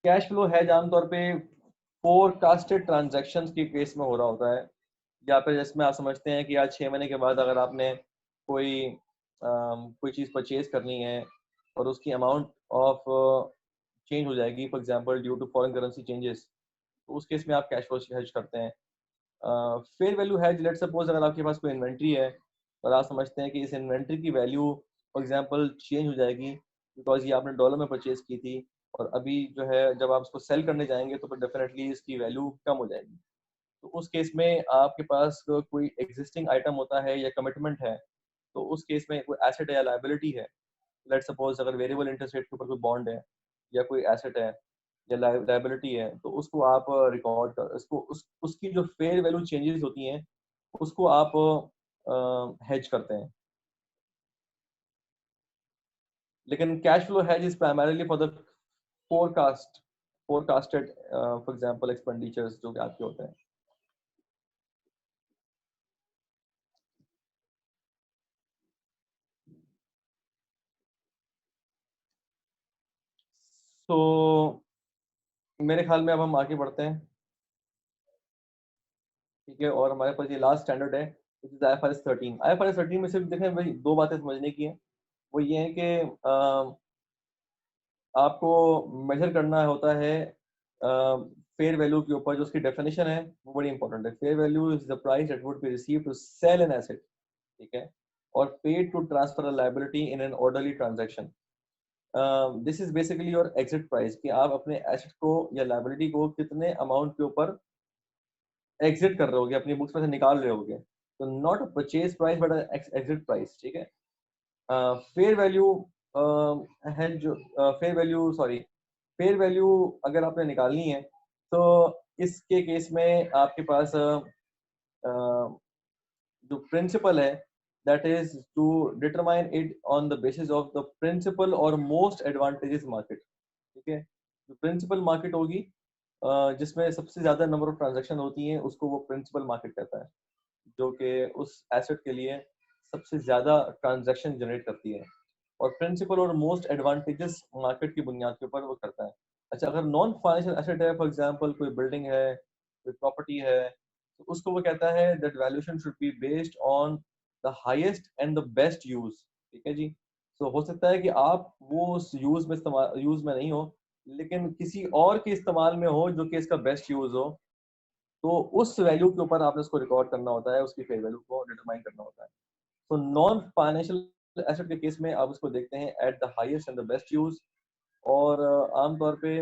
कैश फ्लो हैज आमतौर पे फोरकास्टेड ट्रांजैक्शंस के केस में हो रहा होता है, या फिर जिसमें आप समझते हैं कि आज 6 महीने के बाद अगर आपने कोई चीज़ परचेज करनी है और उसकी अमाउंट ऑफ चेंज हो जाएगी for example due to foreign currency changes, तो उस केस में आप कैश फ्लो हेज करते हैं। Fair value hedge, late suppose अगर आपके पास कोई इन्वेंट्री है और आप समझते हैं कि इस इन्वेंट्री की वैल्यू फॉर एग्जांपल चेंज हो जाएगी बिकॉज ये आपने डॉलर में परचेज की थी, और अभी जो है जब आप उसको सेल करने जाएंगे तो फिर डेफिनेटली इसकी वैल्यू कम हो जाएगी। तो उस केस में आपके पास कोई एग्जिस्टिंग आइटम होता है या कमिटमेंट है, तो उस केस में कोई एसेट है या लाइबिलिटी है, लेट सपोज अगर वेरिएबल इंटरेस्ट रेट के ऊपर कोई बॉन्ड है या कोई एसेट है या लाइबिलिटी है, तो उसको आप रिकॉर्ड कर, उसकी जो फेयर वैल्यू चेंजेस होती हैं उसको आप हेज करते हैं। लेकिन cash flow hedge is primarily for the forecasted for example expenditures जो कि आपके होते हैं. तो मेरे ख्याल में अब हम आगे बढ़ते हैं, ठीक है. और हमारे पास ये लास्ट स्टैंडर्ड है, IFRS 13. IFRS 13 में सिर्फ देखें भाई दो बातें समझने की हैं. वो ये है कि आपको मेजर करना होता है फेयर वैल्यू के ऊपर. जो उसकी डेफिनेशन है वो बड़ी इंपॉर्टेंट है. Fair value is the price that would be received to sell an asset, ठीक है, और paid to transfer a liability in an orderly transaction. This is basically your exit price, कि आप अपने एसेट को या लायबिलिटी को कितने अमाउंट के ऊपर एग्जिट कर रहे होगे, अपनी बुक्स में से निकाल रहे होगे. तो not a purchase price but exit price, ठीक है. फेयर वैल्यू है जो fair value sorry fair value अगर आपने निकालनी है तो इसके केस में आपके पास जो प्रिंसिपल है that is to determine it on the basis of the principal और मोस्ट एडवांटेजेस मार्केट, ठीक है. जो प्रिंसिपल मार्केट होगी जिसमें सबसे ज्यादा नंबर ऑफ ट्रांजैक्शन होती हैं उसको वो प्रिंसिपल मार्केट कहता है, जो कि उस एसेट के लिए सबसे ज्यादा ट्रांजैक्शन जनरेट करती है. और प्रिंसिपल और मोस्ट एडवांटेजेस मार्केट की बुनियाद के ऊपर वो करता है. अच्छा, अगर नॉन फाइनेंशियल एसेट है, फॉर एग्जांपल कोई बिल्डिंग है, कोई प्रॉपर्टी है, तो उसको वो कहता है that valuation should be based on the highest and the best use, ठीक है जी. तो हो सकता है कि आप वो उस यूज में नहीं हो, लेकिन किसी और के इस्तेमाल में हो जो कि इसका बेस्ट यूज हो. तो उस वैल्यू के ऊपर आपने उसको रिकॉर्ड करना होता है, उसकी फेयर वैल्यू को डिटरमाइन करना होता है. तो नॉन फाइनेंशियल एसेट के केस में आप उसको देखते हैं at the highest and the best use. और आमतौर पे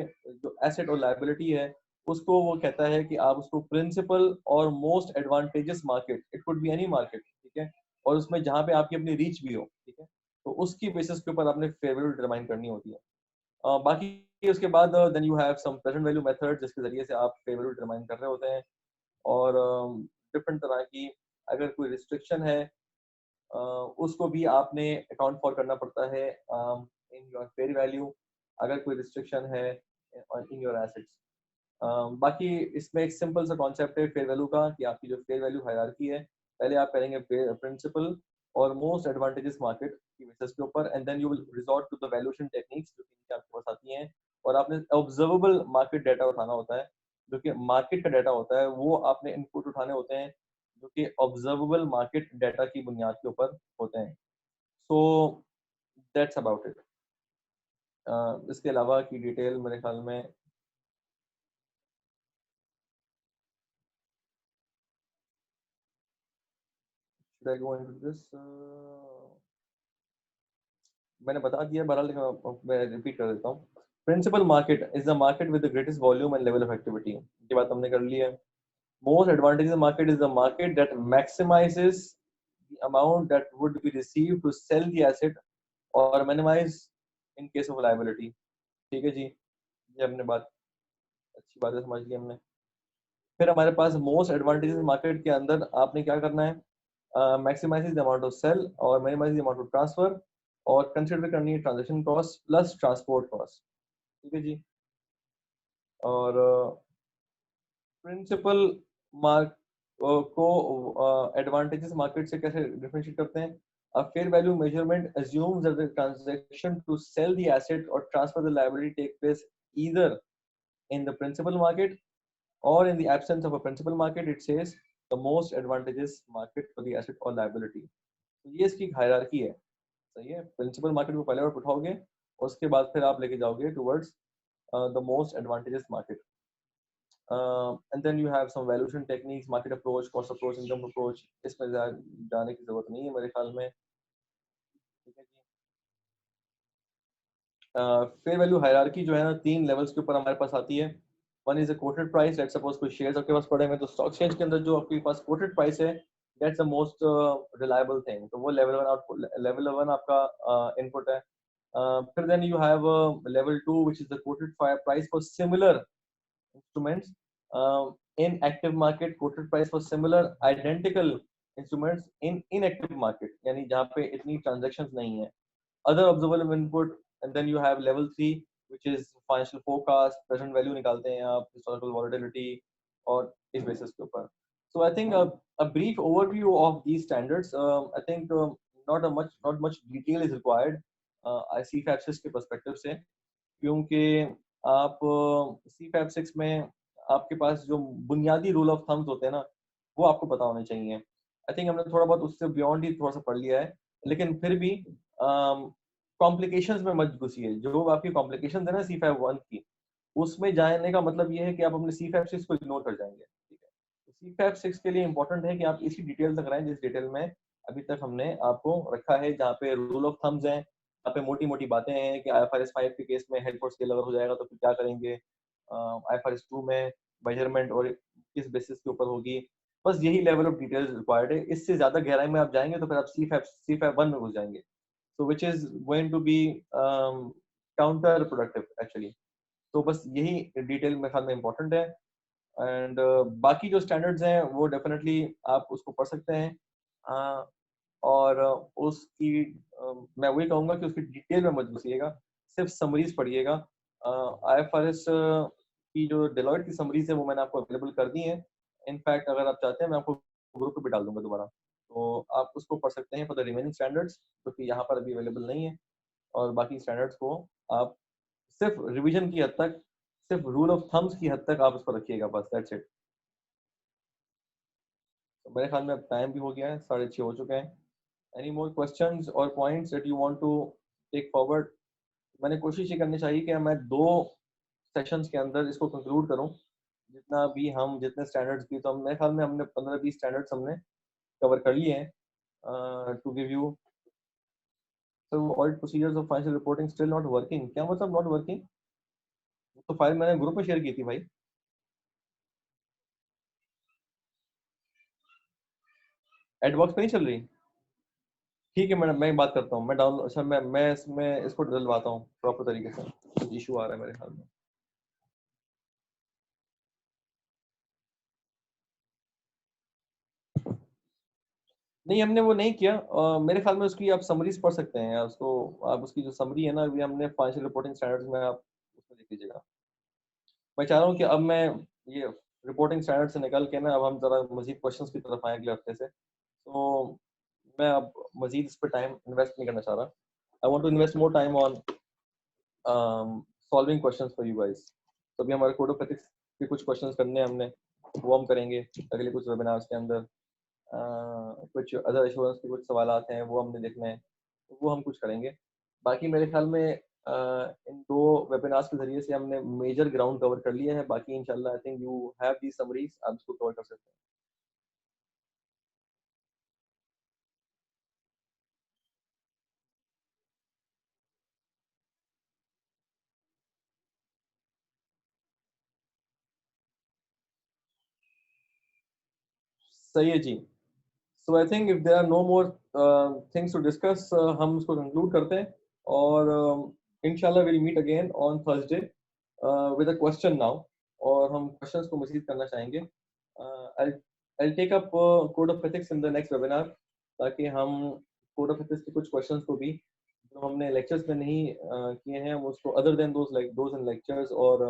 जो एसेट और लायबिलिटी है उसको वो कहता है कि आप उसको प्रिंसिपल और most advantages market, it could be any market, ठीक है, और उसमें जहाँ पे आपकी अपनी रीच भी हो, ठीक है, तो उसकी बेसिस के ऊपर आपने फेयर वैल्यू डिटरमाइन करनी होती है. बाकी उसके बाद then you have some present value method जिसके जरिए से आप फेयर वैल्यू डिटरमाइन कर रहे होते हैं. और डिफरेंट तरह की अगर कोई रिस्ट्रिक्शन है उसको भी आपने अकाउंट फॉर करना पड़ता है इन योर फेयर वैल्यू, अगर कोई रिस्ट्रिक्शन है इन योर एसेट्स. बाकी इसमें एक सिंपल सा कॉन्सेप्ट है फेयर वैल्यू का, कि आपकी जो फेयर वैल्यू हायरार्की है, पहले आप करेंगे प्रिंसिपल और मोस्ट एडवांटेजेस मार्केट की बेसिस के ऊपर, and then you will resort to the valuation techniques जो कि आपके पास आती हैं. और आपने ऑब्जर्वेबल मार्केट डाटा उठाना होता है, जो कि मार्केट का डाटा होता है, वो आपने इनपुट उठाने होते हैं जो कि ऑब्जर्वेबल मार्केट डाटा की बुनियाद के ऊपर होते हैं. So that's about it. इसके अलावा की डिटेल मेरे ख्याल में should I go into this? मैंने बता दिया बहरहाल, लेकिन मैं रिपीट कर देता हूँ. Principal market is the market with the greatest volume and level of activity. ये बात हमने कर ली है. Most advantage market is the market that maximises the amount that would be received to sell the asset और minimise in case of liability, ठीक है जी. ये हमने बात अच्छी बात है, समझ ली हमने. फिर हमारे पास मोस्ट एडवांटेजेस मार्केट के अंदर आपने क्या करना है, maximise the amount of sale और minimise the amount of transfer, और कंसिडर करनी है transaction cost plus transport cost, ठीक है जी. और प्रिंसिपल मार्क को एडवांटेजेस मार्केट से कैसे डिफरेंशिएट करते हैं. A fair value measurement assumes that the transaction to sell the asset or transfer the liability take place either in the principal market or in the absence of a principal market. It says the most advantageous market for the asset or liability. तो ये इसकी hierarchy है, सही है. Principal market को पहले और उठाओगे, उसके बाद फिर आप लेके जाओगे towards the most advantages market. And then you have some valuation techniques, market approach, cost approach, income approach. इसमें जाने की जरूरत नहीं है मेरे ख्याल में, ठीक है जी. फेयर वैल्यू हायरार्की जो है ना, 3 लेवल्स के ऊपर हमारे पास आती है. One is a coated price. Let's suppose कोई शेयर्स आपके पास पड़े हैं, तो स्टॉक एक्सचेंज के अंदर जो आपके पास कोटेड प्राइस है, that's the most reliable thing. तो वो लेवल 1 आपका इनपुट है. फिर then you have level 2 which is the quoted price for similar instruments in active market, quoted price for similar identical instruments in inactive market, यानी जहाँ पे इतनी transactions नहीं है. Other observable input, and then you have level 3 which is financial forecast, present value निकालते हैं आप, historical volatility और इस basis के ऊपर. So I think a brief overview of these standards. I think not much detail is required. CFAP 6 के perspective से, क्योंकि आप CFAP 6 में आपके पास जो बुनियादी रूल ऑफ थम्स होते हैं ना, वो आपको पता होने चाहिए. आई थिंक हमने थोड़ा बहुत उससे बियॉन्ड ही थोड़ा सा पढ़ लिया है, लेकिन फिर भी कॉम्प्लिकेशंस में मत घुसिए. जो आपकी कॉम्प्लिकेशंस है ना C5 1 की, उसमें जाने का मतलब ये है कि आप अपने C5 6 को इग्नोर कर जाएंगे. ठीक है, तो C5 6 के लिए इंपॉर्टेंट है कि आप इसी डिटेल तक रहें जिस डिटेल में अभी तक हमने आपको रखा है, जहाँ पे रूल ऑफ थम्स हैं, यहाँ पे मोटी मोटी बातें हैं कि IFRS 5 के केस में हेल्ड फॉर सेल अगर हो जाएगा तो फिर क्या करेंगे, IFRS 2 में मेजरमेंट और किस बेसिस के ऊपर होगी. बस यही लेवल ऑफ डिटेल्स रिक्वायर्ड है. इससे ज्यादा गहराई में आप जाएंगे तो फिर आप C5 1 में घुस जाएंगे, so which is going to be counter productive actually. तो बस यही डिटेल मेरे ख्याल में इम्पोर्टेंट है. एंड बाकी जो स्टैंडर्ड्स हैं वो डेफिनेटली आप उसको पढ़ सकते हैं. और उसकी मैं वही कहूँगा कि उसकी डिटेल में मत घुसिएगा, सिर्फ समरीज पढ़िएगा. IFRS की जो डेलॉयट की समरीज है वो मैंने आपको अवेलेबल कर दी है. इनफैक्ट अगर आप चाहते हैं मैं आपको ग्रुप पे भी डाल दूंगा दोबारा, तो आप उसको पढ़ सकते हैं फॉर द रिमेनिंग स्टैंडर्ड्स, जो कि यहाँ पर अभी अवेलेबल नहीं है. और बाकी स्टैंडर्ड्स को आप सिर्फ रिवीजन की हद तक, सिर्फ रूल ऑफ थम्स की हद तक आप उसको रखिएगा, बस दैट्स इट. तो मेरे ख्याल में अब टाइम भी हो गया है, 6:30 हो चुके हैं. एनी मोर क्वेश्चंस और points that you want to take forward? मैंने कोशिश ये करनी चाहिए कि मैं 2 सेशंस के अंदर इसको कंक्लूड करूं. जितना भी हम जितने स्टैंडर्ड्स भी, तो मेरे ख्याल में हमने 15-20 स्टैंडर्ड्स हमने कवर कर लिए हैं. To give you, so audit procedures of financial reporting still not working. क्या मतलब not working? तो फाइल मैंने ग्रुप में शेयर की थी भाई. एडवर्क्स पे नहीं चल रही? ठीक है मैडम, मैं बात करता हूँ. मैं डाउन अच्छा मैं इसमें इसको डलवाता हूँ प्रॉपर तरीके से. कुछ इशू आ रहा है मेरे ख्याल में. नहीं, हमने वो नहीं किया. मेरे ख्याल में उसकी आप समरीज पढ़ सकते हैं उसको. आप उसकी जो समरी है ना, अभी हमने फाइनेंशियल रिपोर्टिंग स्टैंडर्ड्स में, आप उसमें देख लीजिएगा. मैं चाह रहा हूँ कि अब मैं ये रिपोर्टिंग स्टैंडर्ड से निकल के ना, अब हम जरा मजीद क्वेश्चंस की तरफ आए अगले हफ्ते से. तो मैं अब मजीद इस पर टाइम इन्वेस्ट नहीं करना चाह रहा. I want to invest more time on solving questions for you guys. तो अभी हमारे कोड ऑफ एथिक्स के कुछ क्वेश्चंस करने हैं हमने, वो हम करेंगे अगले कुछ वेबिनार्स के अंदर. कुछ अदर एश्योरेंस के कुछ सवाल हैं वो हमने देखने हैं, तो वो हम कुछ करेंगे. बाकी मेरे ख्याल में इन 2 वेबिनार्स के जरिए से हमने मेजर ग्राउंड कवर कर लिया है. बाकी इंशाल्लाह I think you have the summaries, आप इसको कवर कर सकते हैं. सही है जी. So I think if there are no more things to discuss, हम उसको कंक्लूड करते हैं. और इंशाल्लाह will meet again on Thursday with a question now. और हम क्वेश्चंस को मजीद करना चाहेंगे. I take up code of ethics in the next webinar, ताकि हम कोड ऑफ एथिक्स के कुछ क्वेश्चंस को भी जो हमने लेक्चर्स में नहीं किए हैं, हम उसको other than those in lectures और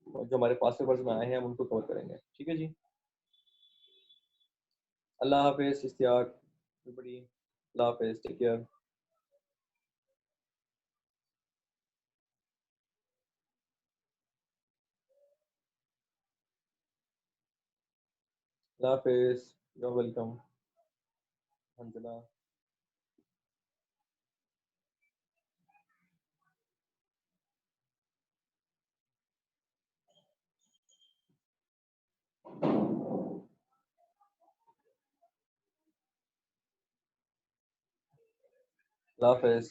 जो हमारे पास पेपर्स में आए हैं हम उनको कवर करेंगे. ठीक है जी. अल्लाह हाफिज इश्तियाक एवरीबॉडी. अल्लाह हाफिज, टेक केयर. अल्लाह हाफिज. You are welcome. अल्हम्दुलिल्लाह. अल्लाह हाफिज.